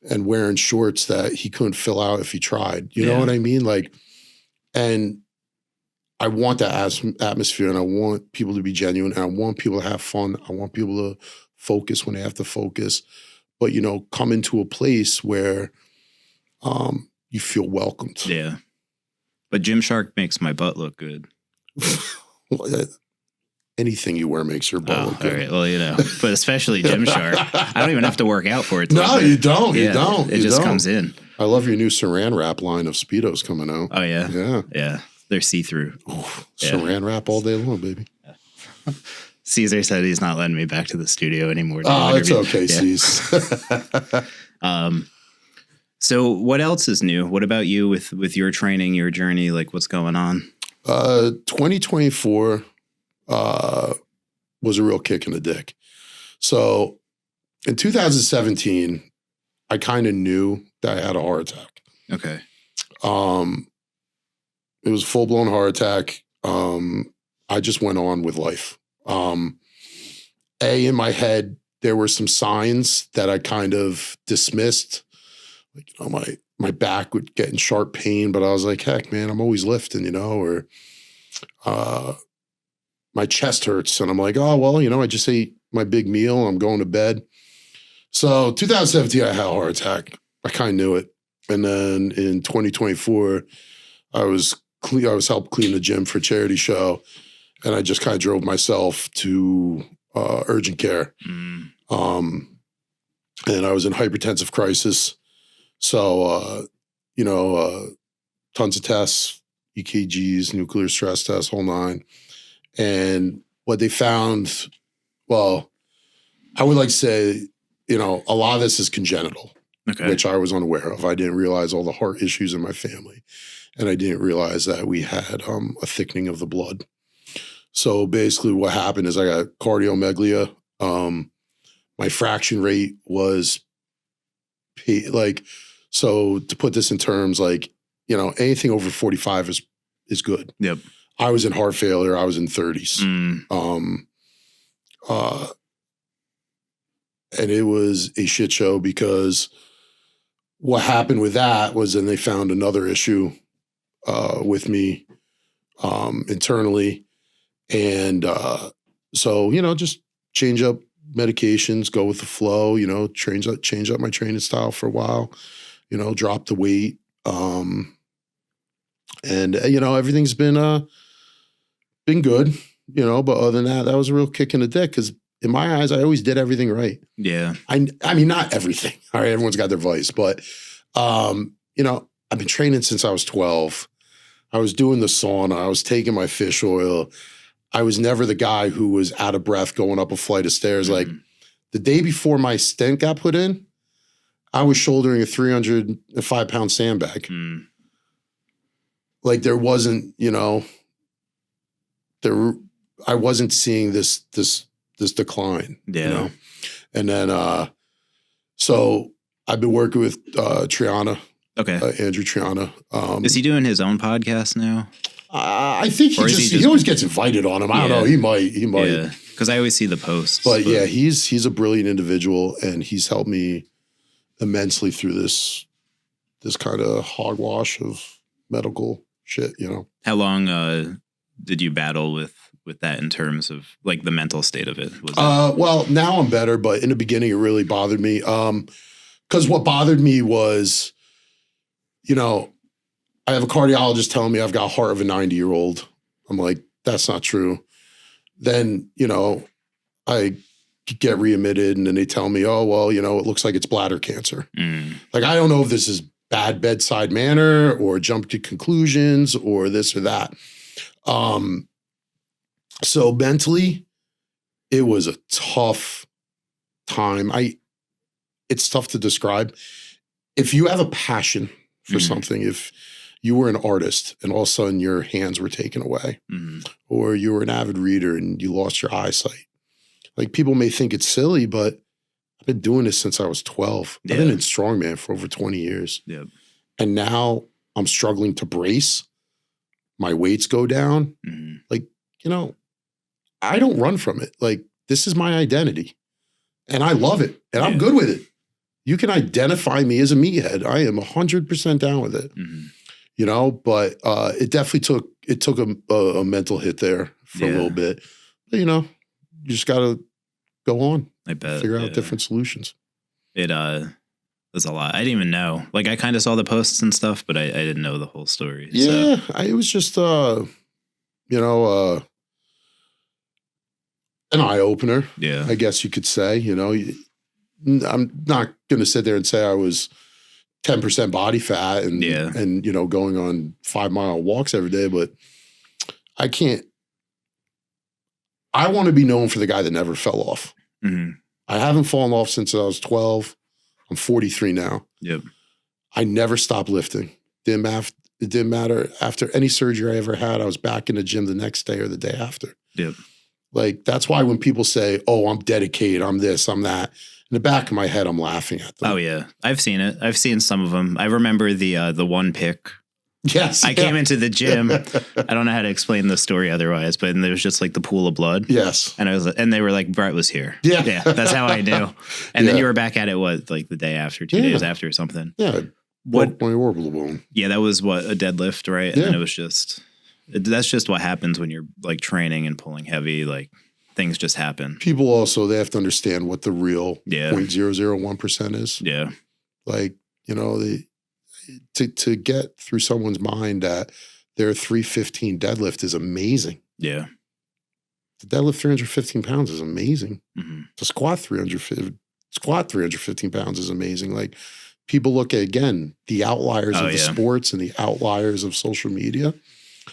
and wearing shorts that he couldn't fill out if he tried. You know what I mean? Like, and I want that atmosphere, and I want people to be genuine, and I want people to have fun. I want people to focus when they have to focus, but, you know, come into a place where you feel welcomed. Yeah. But Gymshark makes my butt look good. Anything you wear makes your butt look good. All right. Well, you know, but especially Gymshark. I don't even have to work out for it. No, you don't. You don't. It just comes in. I love your new Saran Wrap line of Speedos coming out. Oh, yeah? Yeah. Yeah. They're see-through. Saran Wrap all day long, baby. Caesar said he's not letting me back to the studio anymore. Oh, it's okay, Cesar. So what else is new? What about you with your training, your journey? Like, what's going on? 2024 was a real kick in the dick. So in 2017, I kind of knew that I had a heart attack. Okay. It was a full-blown heart attack. I just went on with life. In my head, there were some signs that I kind of dismissed. Like, you know, my back would get in sharp pain, but I was like, heck, man, I'm always lifting, you know, or my chest hurts. And I'm like, oh, well, you know, I just ate my big meal. I'm going to bed. So 2017, I had a heart attack. I kind of knew it. And then in 2024, I was helped clean the gym for a charity show. And I just kind of drove myself to urgent care. Mm. And I was in hypertensive crisis. So, you know, tons of tests, EKGs, nuclear stress tests, whole nine. And what they found, well, I would like to say, you know, a lot of this is congenital, which I was unaware of. I didn't realize all the heart issues in my family. And I didn't realize that we had a thickening of the blood. So basically what happened is I got cardiomegalia. My fraction rate was so to put this in terms, like, you know, anything over 45 is good. Yep. I was in heart failure. I was in 30s. And it was a shit show because what happened with that was then they found another issue with me internally. And so, you know, just change up medications, go with the flow, you know, change up my training style for a while, you know, drop the weight. And, you know, everything's been good, you know, but other than that, that was a real kick in the dick because in my eyes, I always did everything right. Yeah. I mean, not everything. All right. Everyone's got their vice, but, you know, I've been training since I was 12. I was doing the sauna. I was taking my fish oil. I was never the guy who was out of breath going up a flight of stairs. Like the day before my stent got put in, I was shouldering a 305-pound sandbag. Like there wasn't, I wasn't seeing this decline. Yeah. And then so I've been working with Triana. Okay. Andrew Triana. Is he doing his own podcast now? I think he always gets invited on him. I don't know. He might. Yeah. Because I always see the posts. But yeah, he's a brilliant individual, and he's helped me immensely through this kind of hogwash of medical shit, How long did you battle with that in terms of like the mental state of it? Well, now I'm better, but in the beginning it really bothered me. Because what bothered me was, I have a cardiologist telling me I've got a heart of a 90-year-old. I'm like, that's not true. Then, I get readmitted and then they tell me, oh, well, it looks like it's bladder cancer. Like, I don't know if this is bad bedside manner or jump to conclusions or this or that. So mentally, it was a tough time. It's tough to describe. If you have a passion for something, if you were an artist and all of a sudden your hands were taken away, or you were an avid reader and you lost your eyesight, like people may think it's silly, but I've been doing this since I was 12. I've been in strongman for over 20 years. Yep. And now I'm struggling to brace. My weights go down. Like, I don't run from it. Like, this is my identity and I love it and I'm good with it. You can identify me as a meathead. I am 100% down with it, but it definitely took a mental hit there for a little bit. But, you just got to go on. I bet. Figure out different solutions. It was a lot. I didn't even know. Like, I kind of saw the posts and stuff, but I didn't know the whole story. Yeah, it was just, an eye-opener, I guess you could say. I'm not going to sit there and say I was 10% body fat and going on 5-mile walks every day, but I want to be known for the guy that never fell off. I haven't fallen off since I was 12. I'm 43 now. Yep. I never stopped lifting. It didn't matter. After any surgery I ever had, I was back in the gym the next day or the day after. Yep. Like, that's why when people say, oh, I'm dedicated, I'm this, I'm that, in the back of my head, I'm laughing at them. Oh, yeah. I've seen it. I've seen some of them. I remember the one pic. Yes. I came into the gym. I don't know how to explain the story otherwise, but there was just like the pool of blood. Yes. And they were like, Brett was here. Yeah. Yeah. That's how I knew. And then you were back at it, like the day after, 2 days after or something. Yeah. What? My orbital bone. Yeah. That was a deadlift, right? And then it was that's just what happens when you're like training and pulling heavy, like things just happen. People also, they have to understand what the real 0.001% is. Yeah. Like, to get through someone's mind that their 315 deadlift is amazing. Yeah. The deadlift 315 pounds is amazing. The squat 315 pounds is amazing. Like, people look at, again, the outliers of the sports and the outliers of social media.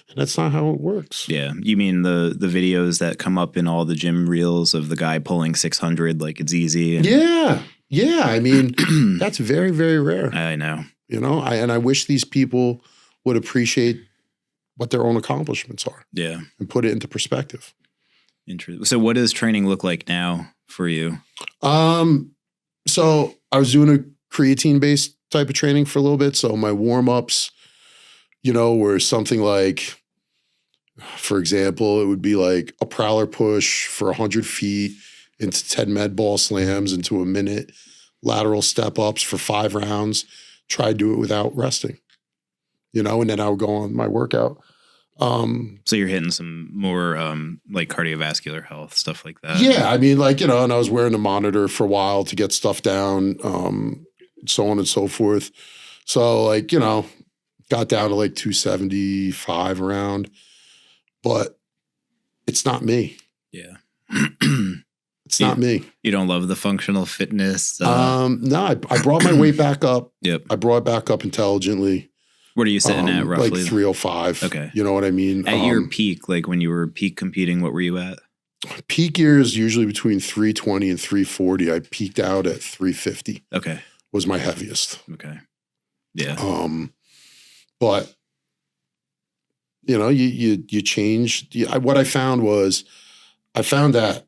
And that's not how it works. Yeah. You mean the videos that come up in all the gym reels of the guy pulling 600 like it's easy? Yeah. I mean, that's very, very rare. I know. And I wish these people would appreciate what their own accomplishments are. Yeah. And put it into perspective. Interesting. So what does training look like now for you? So I was doing a creatine-based type of training for a little bit. So my warm-ups, were something like, for example, it would be like a prowler push for 100 feet into 10 med ball slams into a minute, lateral step-ups for 5 rounds. Try to do it without resting, and then I would go on my workout. So you're hitting some more like cardiovascular health, stuff like that. Yeah. I mean, like, and I was wearing a monitor for a while to get stuff down, so on and so forth. So like, got down to like 275 around, but it's not me. Yeah. It's not me. You don't love the functional fitness? No, I brought my weight back up. Yep. I brought it back up intelligently. What are you sitting at roughly? Like 305. Okay. You know what I mean? At your peak, like when you were peak competing, what were you at? Peak years usually between 320 and 340. I peaked out at 350. Okay. Was my heaviest. Okay. Yeah. But you know, you change. What I found that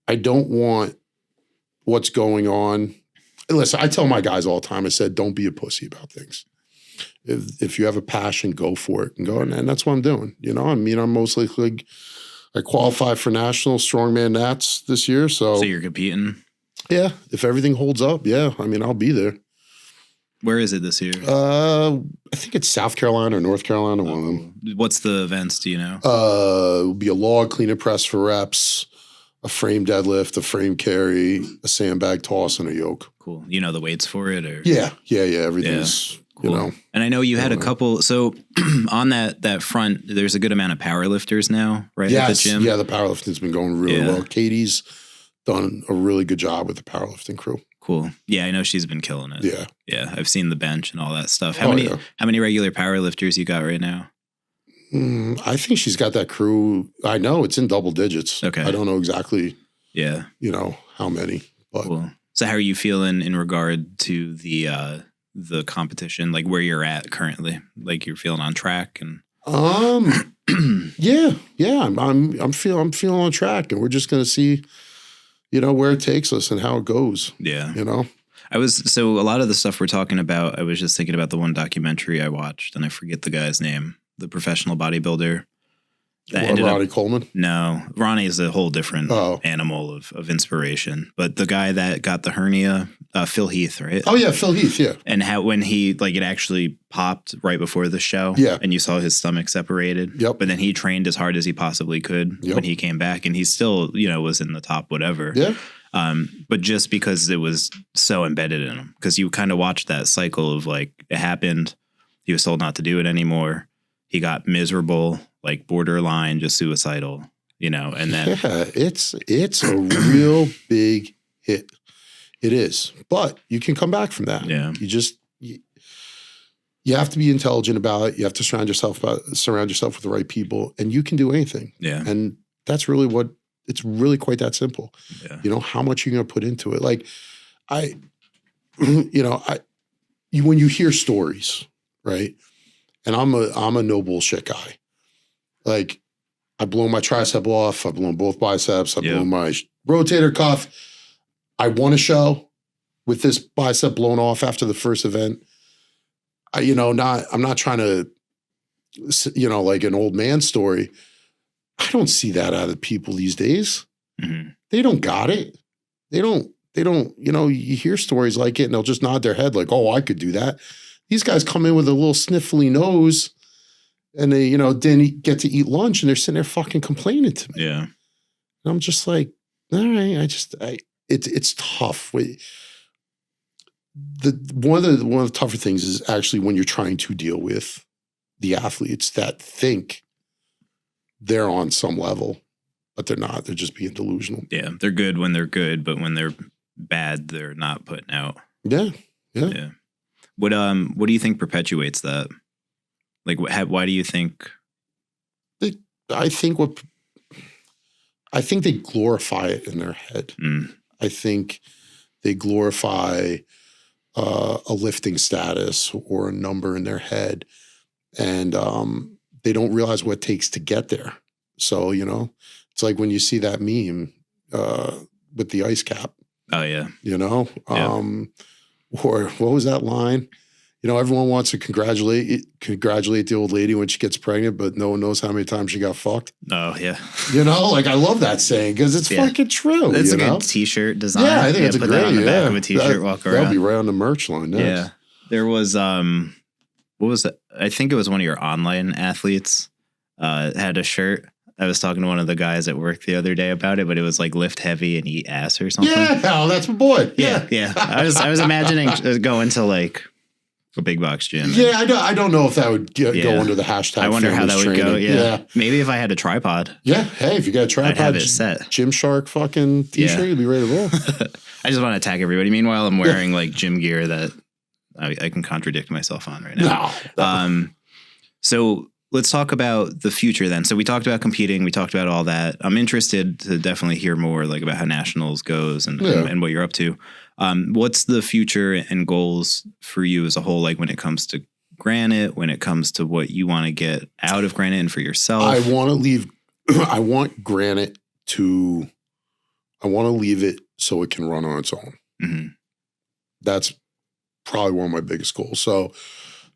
I don't want what's going on. Listen, I tell my guys all the time, I said, don't be a pussy about things. If you have a passion, go for it and go. And that's what I'm doing. You know, I mean, I'm mostly like, I qualified for national strongman nats this year. So you're competing? Yeah. If everything holds up, yeah. I mean, I'll be there. Where is it this year? I think it's South Carolina or North Carolina, one of them. What's the events, do you know? It'll be a log clean and press for reps, a frame deadlift, a frame carry, a sandbag toss, and a yoke. Cool. You know the weights for it? Or? Yeah. Everything's, cool. You know. And I know you had a couple, so on that front, there's a good amount of power lifters now, right? Yes. At the gym? Yeah, the powerlifting's been going really well. Katie's done a really good job with the powerlifting crew. Cool. Yeah, I know she's been killing it. Yeah. Yeah, I've seen the bench and all that stuff. How many regular power lifters you got right now? I think she's got that crew. I know it's in double digits. Okay. I don't know exactly. Yeah. You know how many, but cool. So how are you feeling in regard to the competition, like where you're at currently? Like you're feeling on track and yeah. I'm feeling on track, and we're just gonna see, you know, where it takes us and how it goes. Yeah. You know? So a lot of the stuff we're talking about, I was just thinking about the one documentary I watched, and I forget the guy's name, the professional bodybuilder. Ronnie Coleman? No, Ronnie is a whole different animal of inspiration. But the guy that got the hernia, Phil Heath, right? Oh yeah, Phil Heath, yeah. And how when he like it actually popped right before the show, and you saw his stomach separated. Yep. But then he trained as hard as he possibly could when he came back, and he still, you know, was in the top whatever. Yeah. But just because it was so embedded in him, because you kind of watched that cycle of like it happened, he was told not to do it anymore. He got miserable, like borderline, just suicidal, you know, and then it's a real big hit. It is, but you can come back from that. Yeah, you have to be intelligent about it. You have to surround yourself with the right people, and you can do anything. Yeah, and that's really it's really quite that simple. Yeah, you know how much you're going to put into it. Like when you hear stories, right? And I'm a no bullshit guy. Like, I've blown my tricep off. I've blown both biceps. I've blown my rotator cuff. I won a show with this bicep blown off after the first event. I'm not trying to, you know, like an old man story. I don't see that out of people these days. Mm-hmm. They don't got it. They don't, you know, you hear stories like it and they'll just nod their head like, oh, I could do that. These guys come in with a little sniffly nose and they, you know, didn't get to eat lunch and they're sitting there fucking complaining to me. Yeah. And I'm just like, all right, it's tough. One of the tougher things is actually when you're trying to deal with the athletes that think they're on some level, but they're not. They're just being delusional. Yeah. They're good when they're good, but when they're bad, they're not putting out. Yeah. What do you think perpetuates that? Like, why do you think? I think they glorify it in their head. Mm. I think they glorify a lifting status or a number in their head, and they don't realize what it takes to get there. So, you know, it's like when you see that meme with the ice cap. Oh yeah. You know, or what was that line? You know, everyone wants to congratulate the old lady when she gets pregnant, but no one knows how many times she got fucked. Oh, yeah. You know, like I love that saying because it's fucking true. It's a good T-shirt design. Yeah, I think it's a put great that on the back of a T-shirt, walk around. That'll be right on the merch line. Next. Yeah. There was, what was it? I think it was one of your online athletes had a shirt. I was talking to one of the guys at work the other day about it, but it was like lift heavy and eat ass or something. Yeah, that's my boy. Yeah. I was imagining going to like a big box gym. Yeah, I don't know if that would go under the hashtag. I wonder how that would training. go. Yeah. Maybe if I had a tripod. Yeah. Hey, if you got a tripod, I'd have it set. Gymshark fucking T-shirt, you'd be ready to roll. I just want to attack everybody. Meanwhile, I'm wearing like gym gear that I can contradict myself on right now. No. So let's talk about the future then. So we talked about competing. We talked about all that. I'm interested to definitely hear more like about how nationals goes and what you're up to. What's the future and goals for you as a whole? Like when it comes to Granite, when it comes to what you want to get out of Granite and for yourself? I want Granite I want to leave it so it can run on its own. Mm-hmm. That's probably one of my biggest goals. So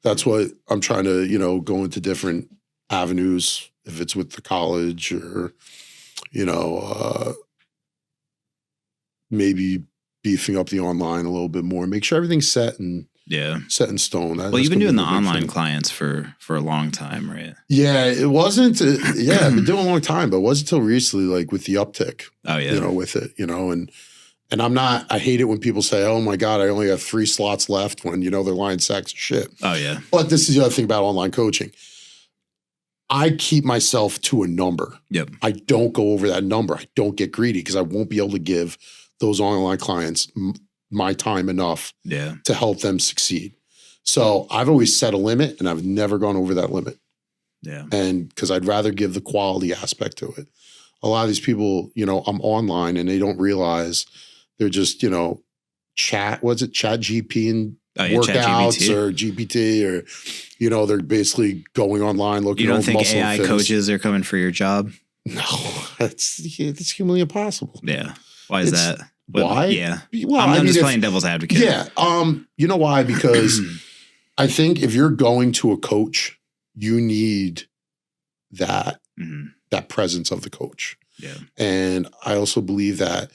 that's what I'm trying to, go into different avenues, if it's with the college or, maybe beefing up the online a little bit more, make sure everything's set in stone. Well, you've been doing the online clients for a long time, right? Yeah, it wasn't. I've been doing a long time, but it wasn't until recently, like with the uptick. Oh yeah, with it, and I'm not. I hate it when people say, "Oh my God, I only have 3 slots left," when they're lying sacks of shit. Oh yeah. But this is the other thing about online coaching. I keep myself to a number. Yep. I don't go over that number. I don't get greedy because I won't be able to give those online clients my time enough to help them succeed. So I've always set a limit and I've never gone over that limit. Yeah. And because I'd rather give the quality aspect to it. A lot of these people, I'm online and they don't realize they're just, chat GP and workouts or GPT or, they're basically going online looking at muscle. You don't think AI coaches are coming for your job? No, it's humanly impossible. Yeah. Why is that? Why? Yeah. Well, I'm just playing devil's advocate. Yeah. You know why? Because I think if you're going to a coach, you need that presence of the coach. Yeah. And I also believe that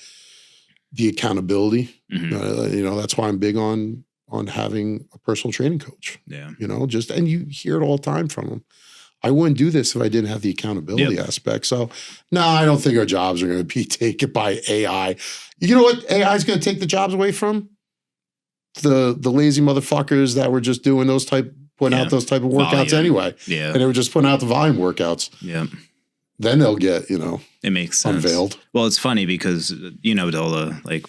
the accountability, that's why I'm big on having a personal training coach. Yeah. And you hear it all the time from them. I wouldn't do this if I didn't have the accountability aspect. So, no, I don't think our jobs are going to be taken by AI. You know what AI is going to take the jobs away from? The lazy motherfuckers that were just doing putting out those type of workouts anyway. Yeah. And they were just putting out the volume workouts. Yeah. Then they'll get, it makes sense. Unveiled. Well, it's funny because, Dola, like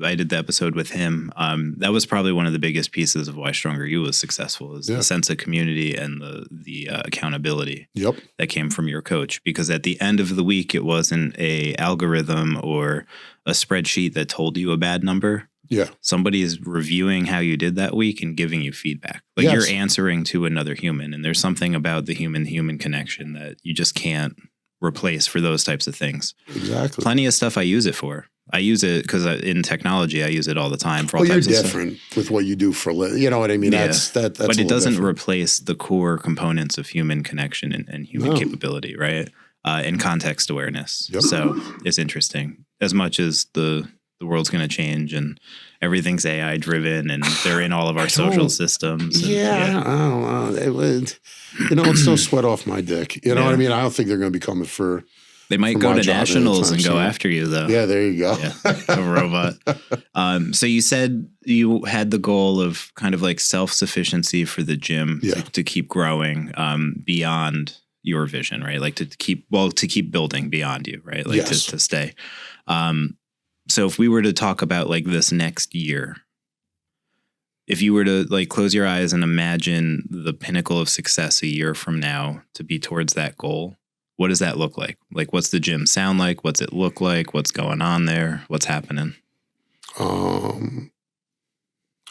I did the episode with him. That was probably one of the biggest pieces of why Stronger You was successful is the sense of community and the accountability that came from your coach. Because at the end of the week, it wasn't a algorithm or a spreadsheet that told you a bad number. Yeah. Somebody is reviewing how you did that week and giving you feedback. Like you're answering to another human. And there's something about the human connection that you just can't replace for those types of things. Exactly. Plenty of stuff I use it for. I use it because in technology, I use it all the time for all types of stuff. You're different with what you do for a living. You know what I mean? Yeah. That's but it doesn't replace the core components of human connection and human capability, right? And context awareness. Yep. So it's interesting. As much as the world's going to change and everything's AI driven and they're in all of our social systems. I don't know. It would, it's no sweat off my dick. You know what I mean? I don't think they're going to be coming for. They might go to nationals and go after you, though. Yeah, there you go. Yeah, a robot. So you said you had the goal of kind of like self-sufficiency for the gym to keep growing beyond your vision, right? Like to keep building beyond you, right? Like to stay. So if we were to talk about like this next year, if you were to like close your eyes and imagine the pinnacle of success a year from now to be towards that goal, what does that look like? Like, what's the gym sound like? What's it look like? What's going on there? What's happening?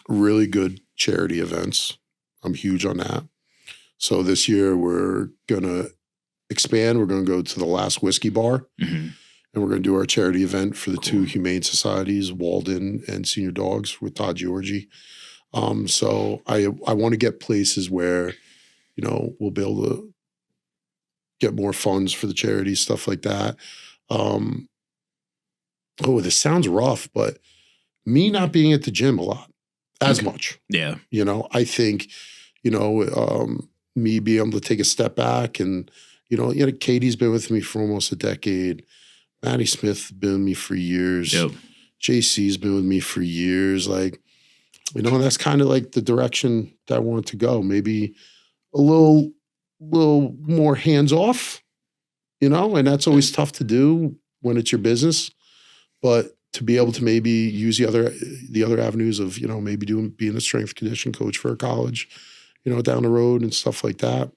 Really good charity events. I'm huge on that. So this year we're going to expand. We're going to go to the Last Whiskey Bar. Mm-hmm. And we're going to do our charity event for the two humane societies, Walden and Senior Dogs, with Todd Georgie. So I want to get places where, we'll be able to get more funds for the charities, stuff like that. This sounds rough, but me not being at the gym a lot, as much. Yeah. I think, me being able to take a step back and, Katie's been with me for almost a decade. Maddie Smith's been with me for years. Yep. JC's been with me for years. Like, that's kind of like the direction that I want to go. Maybe a little more hands off, and that's always tough to do when it's your business. But to be able to maybe use the other avenues of, maybe being a strength condition coach for a college, down the road and stuff like that.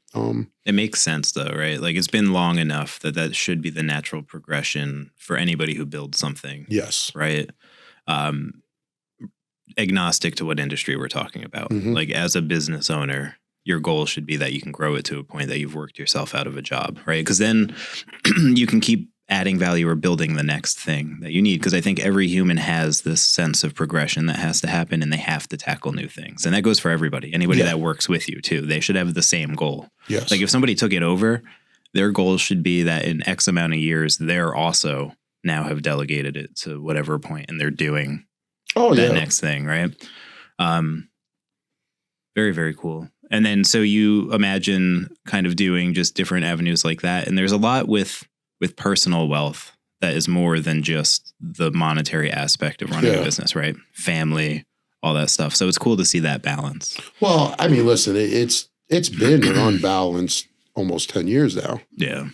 It makes sense though, right? Like it's been long enough that should be the natural progression for anybody who builds something. Yes. Right. Agnostic to what industry we're talking about. Mm-hmm. Like as a business owner, your goal should be that you can grow it to a point that you've worked yourself out of a job, right? Because then you can keep adding value or building the next thing that you need. Because I think every human has this sense of progression that has to happen and they have to tackle new things. And that goes for everybody. Anybody that works with you too. They should have the same goal. Yes. Like if somebody took it over, their goal should be that in X amount of years, they're also now have delegated it to whatever point and they're doing that next thing, right? Very, very cool. And then so you imagine kind of doing just different avenues like that. And there's a lot with personal wealth that is more than just the monetary aspect of running a business, right? Family, all that stuff. So it's cool to see that balance. Well, I mean, listen, it's been an unbalanced almost 10 years now. Yeah.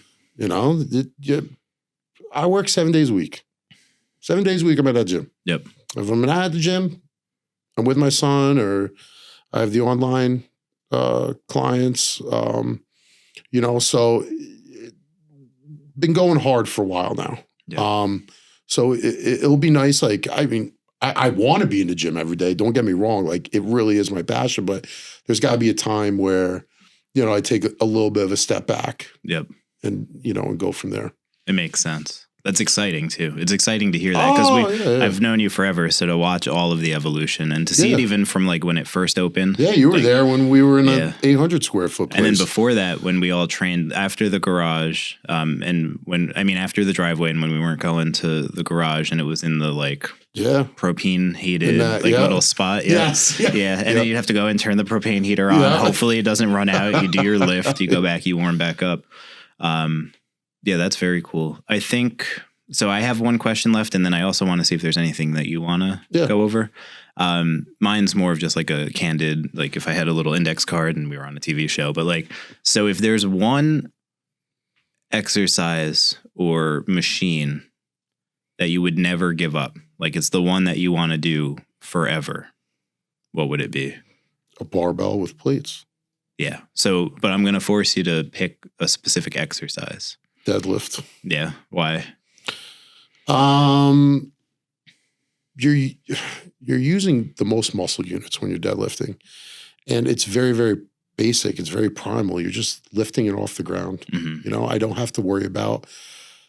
I work 7 days a week. 7 days a week I'm at that gym. Yep. If I'm not at the gym, I'm with my son or I have the online clients, so been going hard for a while now. Yeah. So it'll be nice. Like, I mean, I want to be in the gym every day. Don't get me wrong. Like it really is my passion, but there's gotta be a time where, I take a little bit of a step back. Yep. And, and go from there. It makes sense. That's exciting too. It's exciting to hear that because I've known you forever. So to watch all of the evolution and to see it even from like when it first opened. Yeah, you were there when we were in an 800 square foot place. And then before that, when we all trained after the garage, after the driveway and when we weren't going to the garage and it was in the like propane heated little spot. Yeah. Yes. Yeah. Yeah. And then you'd have to go and turn the propane heater on. Yeah. Hopefully it doesn't run out. You do your lift, you go back, you warm back up. Yeah, that's very cool. I think, so I have one question left, and then I also want to see if there's anything that you want to go over. Mine's more of just like a candid, like if I had a little index card and we were on a TV show, but like, so if there's one exercise or machine that you would never give up, like it's the one that you want to do forever, what would it be? A barbell with plates. Yeah. So, but I'm going to force you to pick a specific exercise. Deadlift. Yeah. Why? You're using the most muscle units when you're deadlifting, and it's very, very basic. It's very primal. You're just lifting it off the ground. Mm-hmm. I don't have to worry about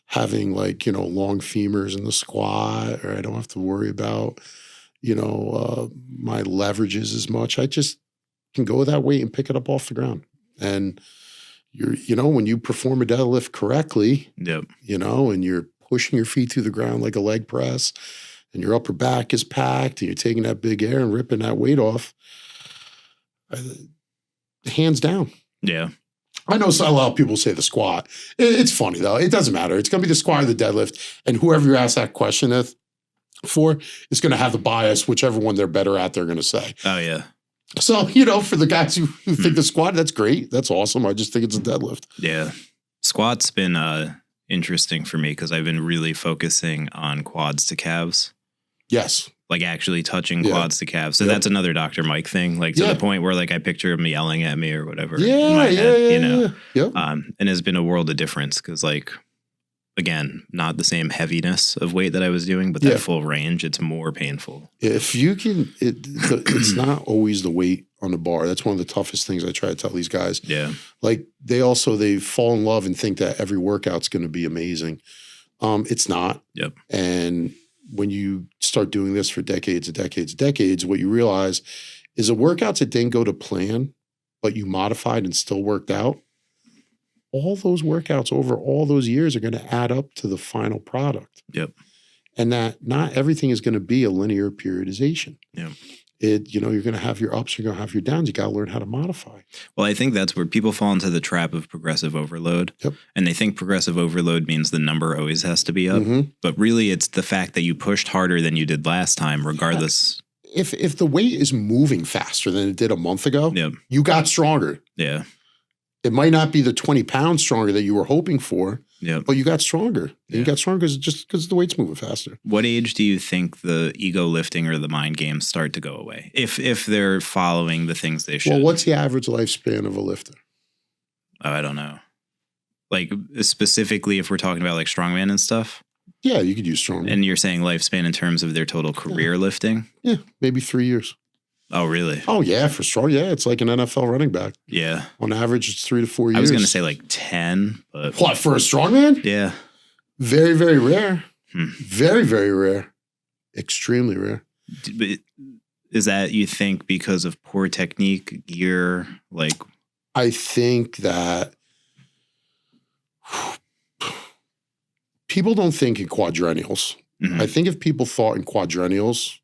having like, long femurs in the squat, or I don't have to worry about, my leverages as much. I just can go with that weight and pick it up off the ground. And when you perform a deadlift correctly, and you're pushing your feet through the ground like a leg press and your upper back is packed and you're taking that big air and ripping that weight off, hands down. Yeah. I know a lot of people say the squat. It's funny though. It doesn't matter. It's going to be the squat or the deadlift. And whoever you ask that question for is going to have the bias, whichever one they're better at, they're going to say. Oh yeah. So, for the guys who think the squat, that's great. That's awesome. I just think it's a deadlift. Yeah. Squat's been interesting for me because I've been really focusing on quads to calves. Yes. Like actually touching quads to calves. So that's another Dr. Mike thing. Like to the point where like I picture him yelling at me or whatever. In my head, Yep. And it's been a world of difference because like, again, not the same heaviness of weight that I was doing, but that full range, it's more painful. If you can, it's not always the weight on the bar. That's one of the toughest things I try to tell these guys. Yeah. Like they fall in love and think that every workout's going to be amazing. It's not. Yep. And when you start doing this for decades and decades and decades, what you realize is the workouts that didn't go to plan, but you modified and still worked out, all those workouts over all those years are going to add up to the final product. Yep. And that not everything is going to be a linear periodization. Yeah. You're going to have your ups, you're going to have your downs. You got to learn how to modify. Well, I think that's where people fall into the trap of progressive overload. Yep. And they think progressive overload means the number always has to be up. Mm-hmm. But really, it's the fact that you pushed harder than you did last time, regardless. If the weight is moving faster than it did a month ago, you got stronger. Yeah. It might not be the 20 pounds stronger that you were hoping for, Yep. But you got stronger. And you got stronger just because the weight's moving faster. What age do you think the ego lifting or the mind games start to go away? If they're following the things they should. Well, what's the average lifespan of a lifter? Oh, I don't know. Like specifically if we're talking about like strongman and stuff? Yeah, you could use strongman. And you're saying lifespan in terms of their total career lifting? Yeah, maybe 3 years. Oh, really? Oh, yeah, for strong. Yeah, it's like an NFL running back. Yeah. On average, it's 3 to 4 years. I was going to say like 10, but. What, for a strongman? Yeah. Very, very rare. Very, very rare. Extremely rare. But is that, you think, because of poor technique, gear, like? I think that people don't think in quadrennials. I think if people thought in quadrennials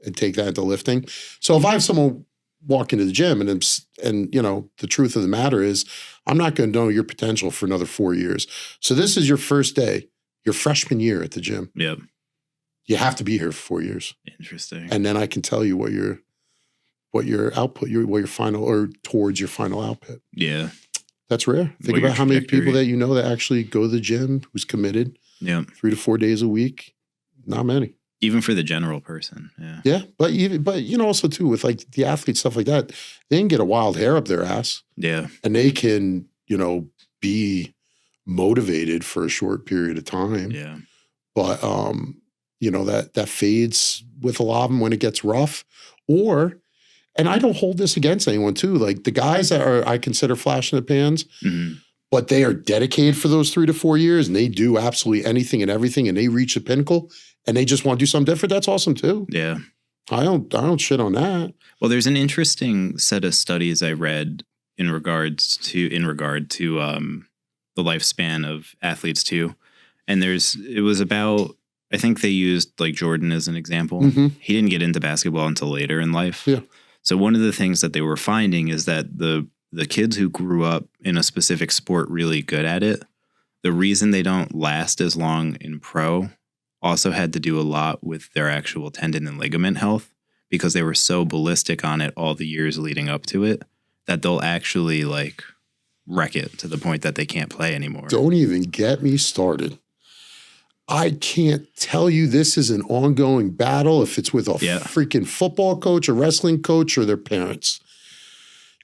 and take that into lifting. So if I have someone walk into the gym and you know, the truth of the matter is I'm not going to know your potential for another 4 years. So this is your first day, your freshman year at the gym. Yep. You have to be here for 4 years. Interesting. And then I can tell you what your output, what your final, or towards your final output. Yeah. That's rare. Think about how many people that you know that actually go to the gym, who's committed. Yeah. 3 to 4 days a week. Not many. Even for the general person. Yeah. Yeah. But you know, also too, with like the athletes, stuff like that, they can get a wild hair up their ass. Yeah. And they can, you know, be motivated for a short period of time. Yeah. But you know, that fades with a lot of them when it gets rough. And I don't hold this against anyone too. Like the guys that I consider flash in the pans, but they are dedicated for those 3 to 4 years and they do absolutely anything and everything and they reach the pinnacle and they just want to do something different. That's awesome too. Yeah. I don't shit on that. Well, there's an interesting set of studies I read in regard to the lifespan of athletes too. And it was about, I think they used like Jordan as an example. He didn't get into basketball until later in life. Yeah. So one of the things that they were finding is that the kids who grew up in a specific sport really good at it, the reason they don't last as long in pro also had to do a lot with their actual tendon and ligament health because they were so ballistic on it all the years leading up to it that they'll actually like wreck it to the point that they can't play anymore. Don't even get me started. I can't tell you this is an ongoing battle if it's with a freaking football coach, a wrestling coach, or their parents.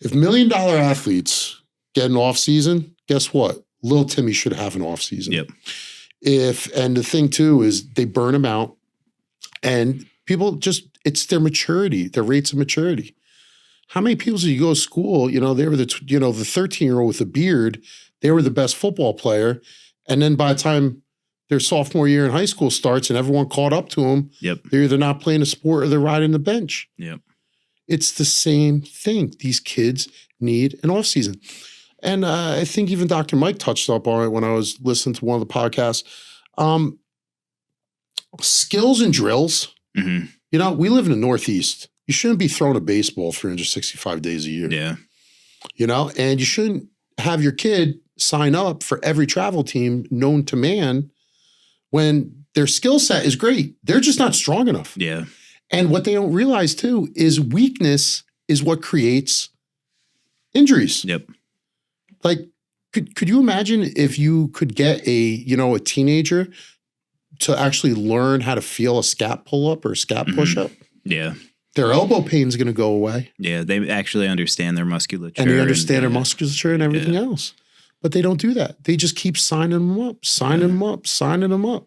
If $1 million athletes get an off season, guess what? Little Timmy should have an off season. Yep. And the thing too is they burn them out and people it's their maturity, their rates of maturity. How many people did you go to school? You know, they were the 13-year-old with a beard. They were the best football player. And then by the time their sophomore year in high school starts and everyone caught up to them, they're either not playing a sport or they're riding the bench. Yep. It's the same thing. These kids need an off season. And I think even Dr. Mike touched up on it when I was listening to one of the podcasts. Skills and drills. You know, we live in the Northeast. You shouldn't be throwing a baseball 365 days a year. Yeah. You know, and you shouldn't have your kid sign up for every travel team known to man when their skill set is great. They're just not strong enough. Yeah. And what they don't realize too is weakness is what creates injuries. Yep. Like, could you imagine if you could get a teenager to actually learn how to feel a scap pull-up or a scap push-up? Yeah. Their elbow pain's going to go away. Yeah, they actually understand their musculature. And they understand their musculature and everything else. But they don't do that. They just keep signing them up, signing them up.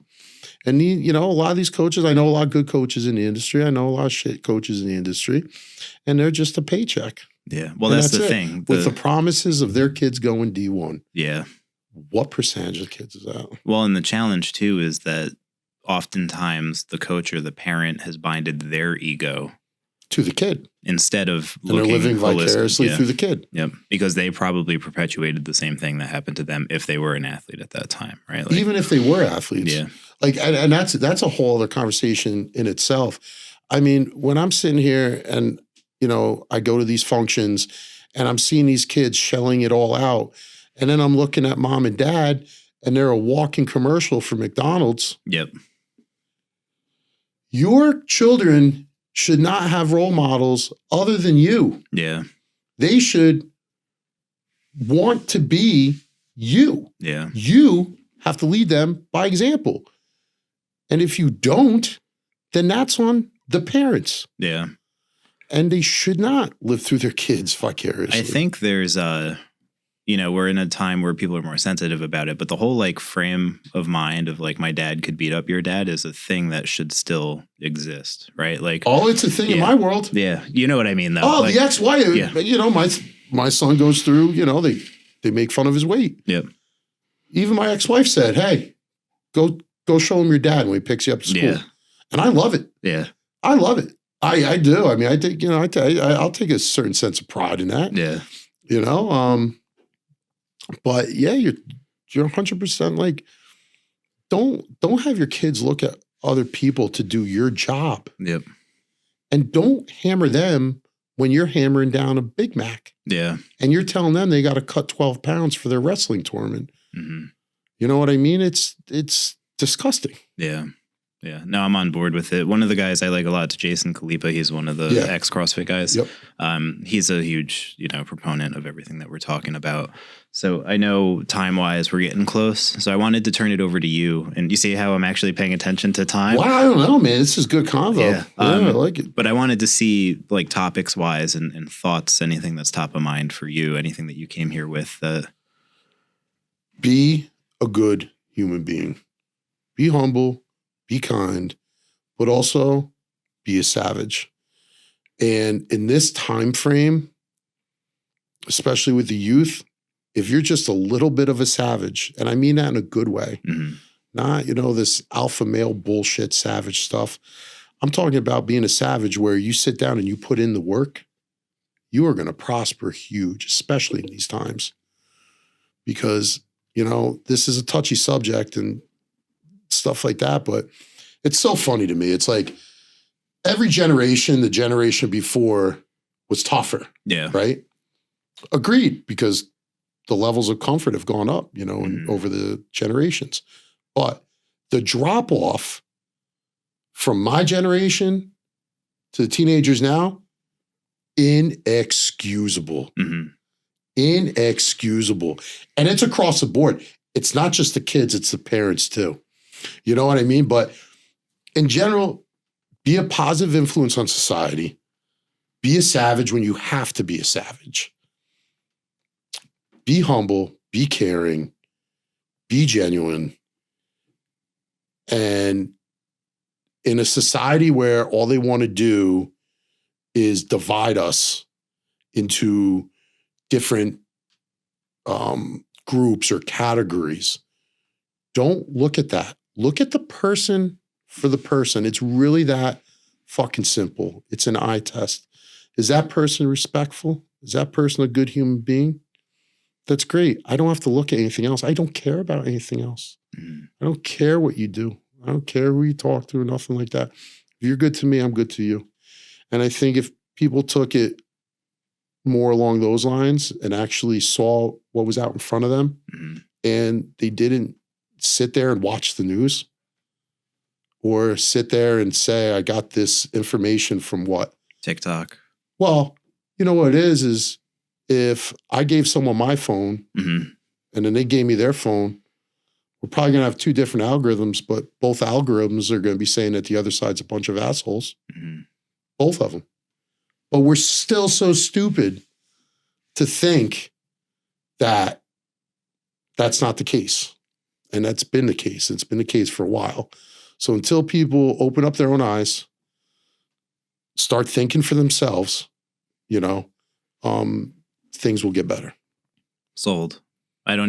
And a lot of these coaches, I know a lot of good coaches in the industry. I know a lot of shit coaches in the industry. And they're just a paycheck. Yeah. Well, that's the thing. With the promises of their kids going D1. Yeah. What percentage of kids is that? Well, and the challenge too is that oftentimes the coach or the parent has binded their ego to the kid instead of they're living vicariously through the kid. Yep. Because they probably perpetuated the same thing that happened to them if they were an athlete at that time, right? Like, even if they were athletes. Yeah. Like, and that's a whole other conversation in itself. I mean, when I'm sitting here and, I go to these functions and I'm seeing these kids shelling it all out. And then I'm looking at mom and dad and they're a walking commercial for McDonald's. Yep. Your children should not have role models other than you. Yeah. They should want to be you. Yeah. You have to lead them by example. And if you don't, then that's on the parents. Yeah. And they should not live through their kids vicariously. I think there's we're in a time where people are more sensitive about it, but the whole like frame of mind of like my dad could beat up your dad is a thing that should still exist, right? Like, it's a thing in my world. Yeah, you know what I mean, though. Oh, like, the ex-wife. Yeah. My son goes through. They make fun of his weight. Yep. Even my ex-wife said, "Hey, go show him your dad when he picks you up to school." Yeah. And I love it. Yeah, I love it. I do. I mean, I think I'll take a certain sense of pride in that. Yeah. But yeah, you're 100% like, don't have your kids look at other people to do your job. Yep. And don't hammer them when you're hammering down a Big Mac. Yeah. And you're telling them they got to cut 12 pounds for their wrestling tournament. Mm-hmm. You know what I mean? It's disgusting. Yeah. Yeah. No, I'm on board with it. One of the guys I like a lot is Jason Kalipa. He's one of the ex-CrossFit guys. Yep. He's a huge, proponent of everything that we're talking about. So I know time-wise we're getting close. So I wanted to turn it over to you. And you see how I'm actually paying attention to time? Well, I don't know, man. This is good convo. Yeah. I like it. But I wanted to see like topics-wise and thoughts, anything that's top of mind for you, anything that you came here with. Be a good human being. Be humble. Be kind, but also be a savage. And in this time frame, especially with the youth, if you're just a little bit of a savage, and I mean that in a good way, not, this alpha male bullshit savage stuff. I'm talking about being a savage where you sit down and you put in the work, you are going to prosper huge, especially in these times. Because, this is a touchy subject and stuff like that, but it's so funny to me. It's like every generation, the generation before was tougher. Yeah. Right? Agreed, because the levels of comfort have gone up, over the generations. But the drop off from my generation to the teenagers now, inexcusable. Mm-hmm. Inexcusable. And it's across the board. It's not just the kids, it's the parents too. You know what I mean? But in general, be a positive influence on society. Be a savage when you have to be a savage. Be humble, be caring, be genuine. And in a society where all they want to do is divide us into different groups or categories, don't look at that. Look at the person for the person. It's really that fucking simple. It's an eye test. Is that person respectful? Is that person a good human being? That's great. I don't have to look at anything else. I don't care about anything else. I don't care what you do. I don't care who you talk to or nothing like that. If you're good to me, I'm good to you. And I think if people took it more along those lines and actually saw what was out in front of them and they didn't sit there and watch the news or sit there and say, I got this information from what? TikTok. Well, you know what it is if I gave someone my phone and then they gave me their phone, we're probably going to have two different algorithms, but both algorithms are going to be saying that the other side's a bunch of assholes. Both of them. But we're still so stupid to think that that's not the case. And that's been the case. It's been the case for a while. So until people open up their own eyes, start thinking for themselves, things will get better. Sold. I don't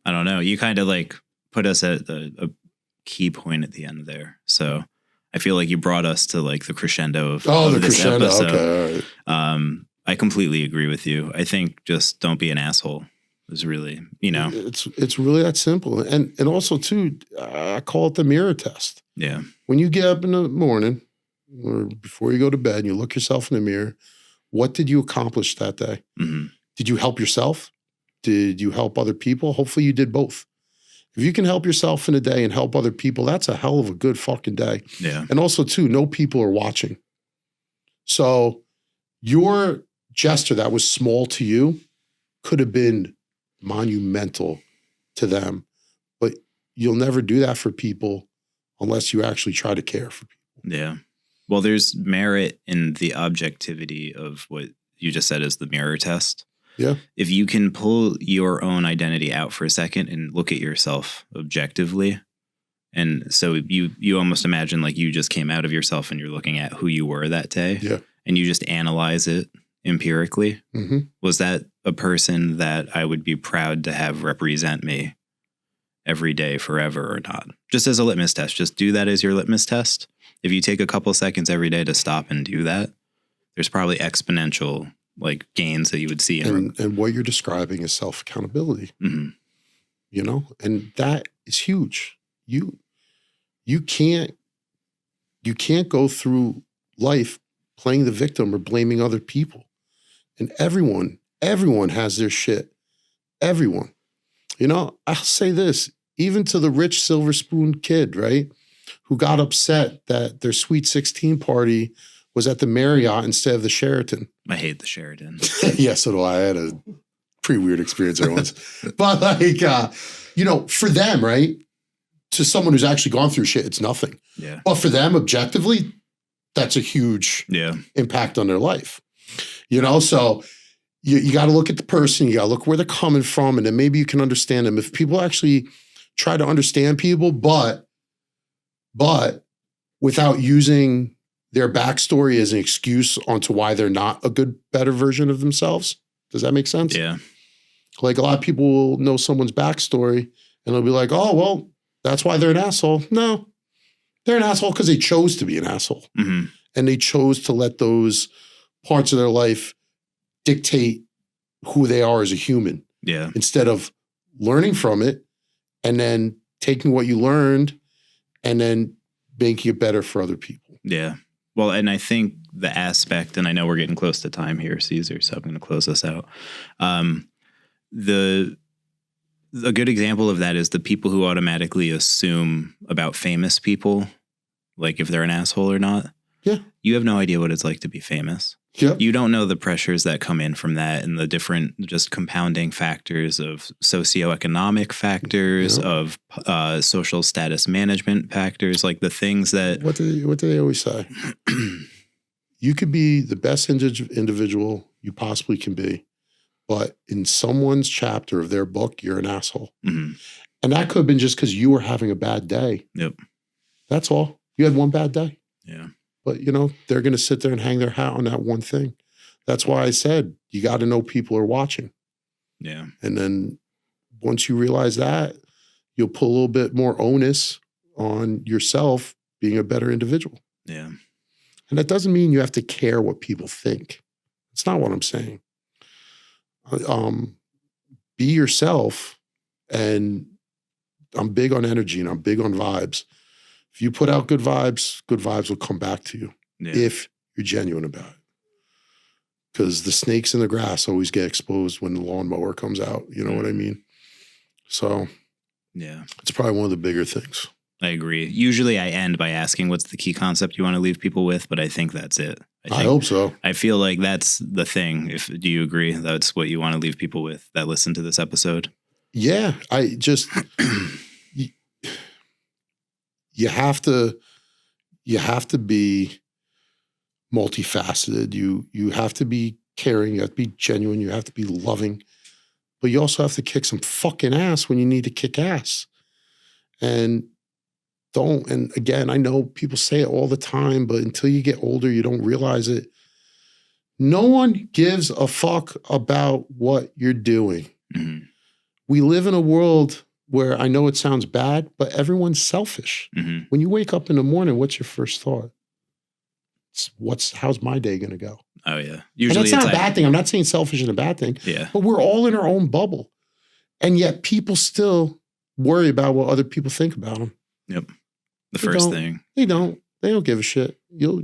know. You kind of like put us at a key point at the end there. So I feel like you brought us to like the crescendo of the this crescendo. episode. Okay, all right. I completely agree with you. I think just don't be an asshole is really, It's really that simple. And also too, I call it the mirror test. Yeah. When you get up in the morning or before you go to bed and you look yourself in the mirror, what did you accomplish that day? Did you help yourself? Did you help other people? Hopefully you did both. If you can help yourself in a day and help other people, that's a hell of a good fucking day. Yeah. And also too, no people are watching. So your gesture that was small to you could have been monumental to them. But you'll never do that for people unless you actually try to care for people. Yeah. Well, there's merit in the objectivity of what you just said is the mirror test. Yeah. If you can pull your own identity out for a second and look at yourself objectively, and so you almost imagine like you just came out of yourself and you're looking at who you were that day, Yeah. and you just analyze it empirically. Mm-hmm. Was that a person that I would be proud to have represent me every day forever or not? Just as a litmus test, just do that as your litmus test. If you take a couple seconds every day to stop and do that, there's probably exponential like gains that you would see. And what you're describing is self-accountability, Mm-hmm. you know, and that is huge. You can't go through life playing the victim or blaming other people. And everyone has their shit. Everyone. You know, I'll say this, even to the rich silver spoon kid, right, who got upset that their Sweet 16 party was at the Marriott instead of the Sheraton. I hate the Sheraton. Yeah, so do I. I had a pretty weird experience there once. But like, you know, for them, right, to someone who's actually gone through shit, it's nothing. Yeah. But for them, objectively, that's a huge impact on their life. You know, so you got to look at the person, you got to look where they're coming from, and then maybe you can understand them. If people actually try to understand people, but without using their backstory as an excuse onto why they're not a good, better version of themselves. Does that make sense? Yeah. Like a lot of people will know someone's backstory and they'll be like, oh, well, that's why they're an asshole. No, they're an asshole because they chose to be an asshole. Mm-hmm. And they chose to let those parts of their life dictate who they are as a human. Yeah. Instead of learning from it and then taking what you learned and then making it better for other people. Yeah. Well, and I think the aspect, and I know we're getting close to time here, Caesar, so I'm going to close this out. A good example of that is the people who automatically assume about famous people, like if they're an asshole or not. Yeah. You have no idea what it's like to be famous. Yep. You don't know the pressures that come in from that and the different just compounding factors of socioeconomic factors, of social status management factors, like the things that... What do they always say? You could be the best individual you possibly can be, but in someone's chapter of their book, you're an asshole. Mm-hmm. And that could have been just because you were having a bad day. Yep. That's all. You had one bad day. Yeah. But, you know, they're going to sit there and hang their hat on that one thing. That's why I said you got to know people are watching. Yeah. And then once you realize that, you'll put a little bit more onus on yourself being a better individual. Yeah. And that doesn't mean you have to care what people think. That's not what I'm saying. Be yourself. And I'm big on energy and I'm big on vibes. If you put out good vibes will come back to you if you're genuine about it. Because the snakes in the grass always get exposed when the lawnmower comes out. You know what I mean? So yeah, it's probably one of the bigger things. I agree. Usually I end by asking what's the key concept you want to leave people with, but I think that's it. I hope so. I feel like that's the thing. Do you agree that's what you want to leave people with that listen to this episode? Yeah, I just... You have to be multifaceted. You have to be caring. You have to be genuine. You have to be loving. But you also have to kick some fucking ass when you need to kick ass. And again, I know people say it all the time, but until you get older, you don't realize it. No one gives a fuck about what you're doing. Mm-hmm. We live in a world where I know it sounds bad, but everyone's selfish. Mm-hmm. When you wake up in the morning, what's your first thought? How's my day going to go? Oh yeah. Usually and that's not a bad thing. I'm not saying selfish is a bad thing. Yeah. But we're all in our own bubble. And yet people still worry about what other people think about them. Yep. The first thing. They don't give a shit. You'll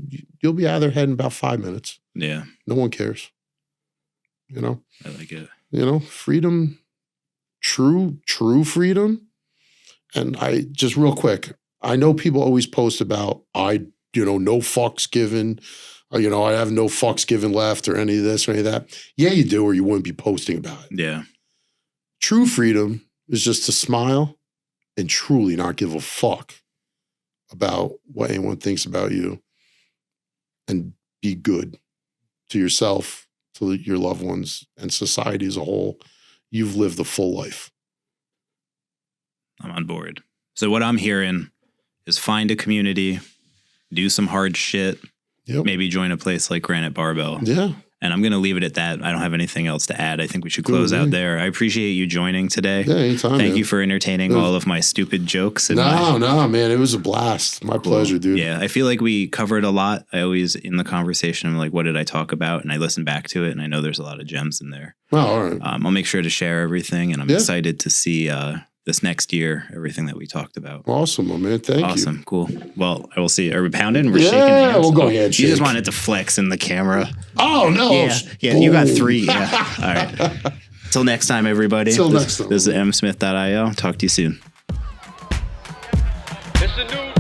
be out of their head in about 5 minutes. Yeah. No one cares. You know? I like it. You know, freedom, true freedom. And I just real quick, I know people always post about no fucks given, or, I have no fucks given left or any of this or any of that. Yeah, you do, or you wouldn't be posting about it. Yeah. True freedom is just to smile and truly not give a fuck about what anyone thinks about you, and be good to yourself, to your loved ones, and society as a whole, you've lived a full life. I'm on board. So what I'm hearing is find a community, do some hard shit, maybe join a place like Granite Barbell. Yeah. And I'm going to leave it at that. I don't have anything else to add. I think we should close out there. I appreciate you joining today. Yeah, anytime. Thank you for entertaining all of my stupid jokes. And no, man. It was a blast. My pleasure, dude. Yeah, I feel like we covered a lot. I always, in the conversation, I'm like, what did I talk about? And I listen back to it, and I know there's a lot of gems in there. Oh, all right. I'll make sure to share everything, and I'm excited to see this next year, everything that we talked about. Awesome, my man. Thank you. Awesome. Cool. Well, I will see. Are we pounding? We're shaking hands. Yeah, we'll go ahead. You just wanted to flex in the camera. Oh, no. Yeah, you got 3. Yeah. All right. Till next time, everybody. Till next time. This is msmith.io. Talk to you soon. It's the new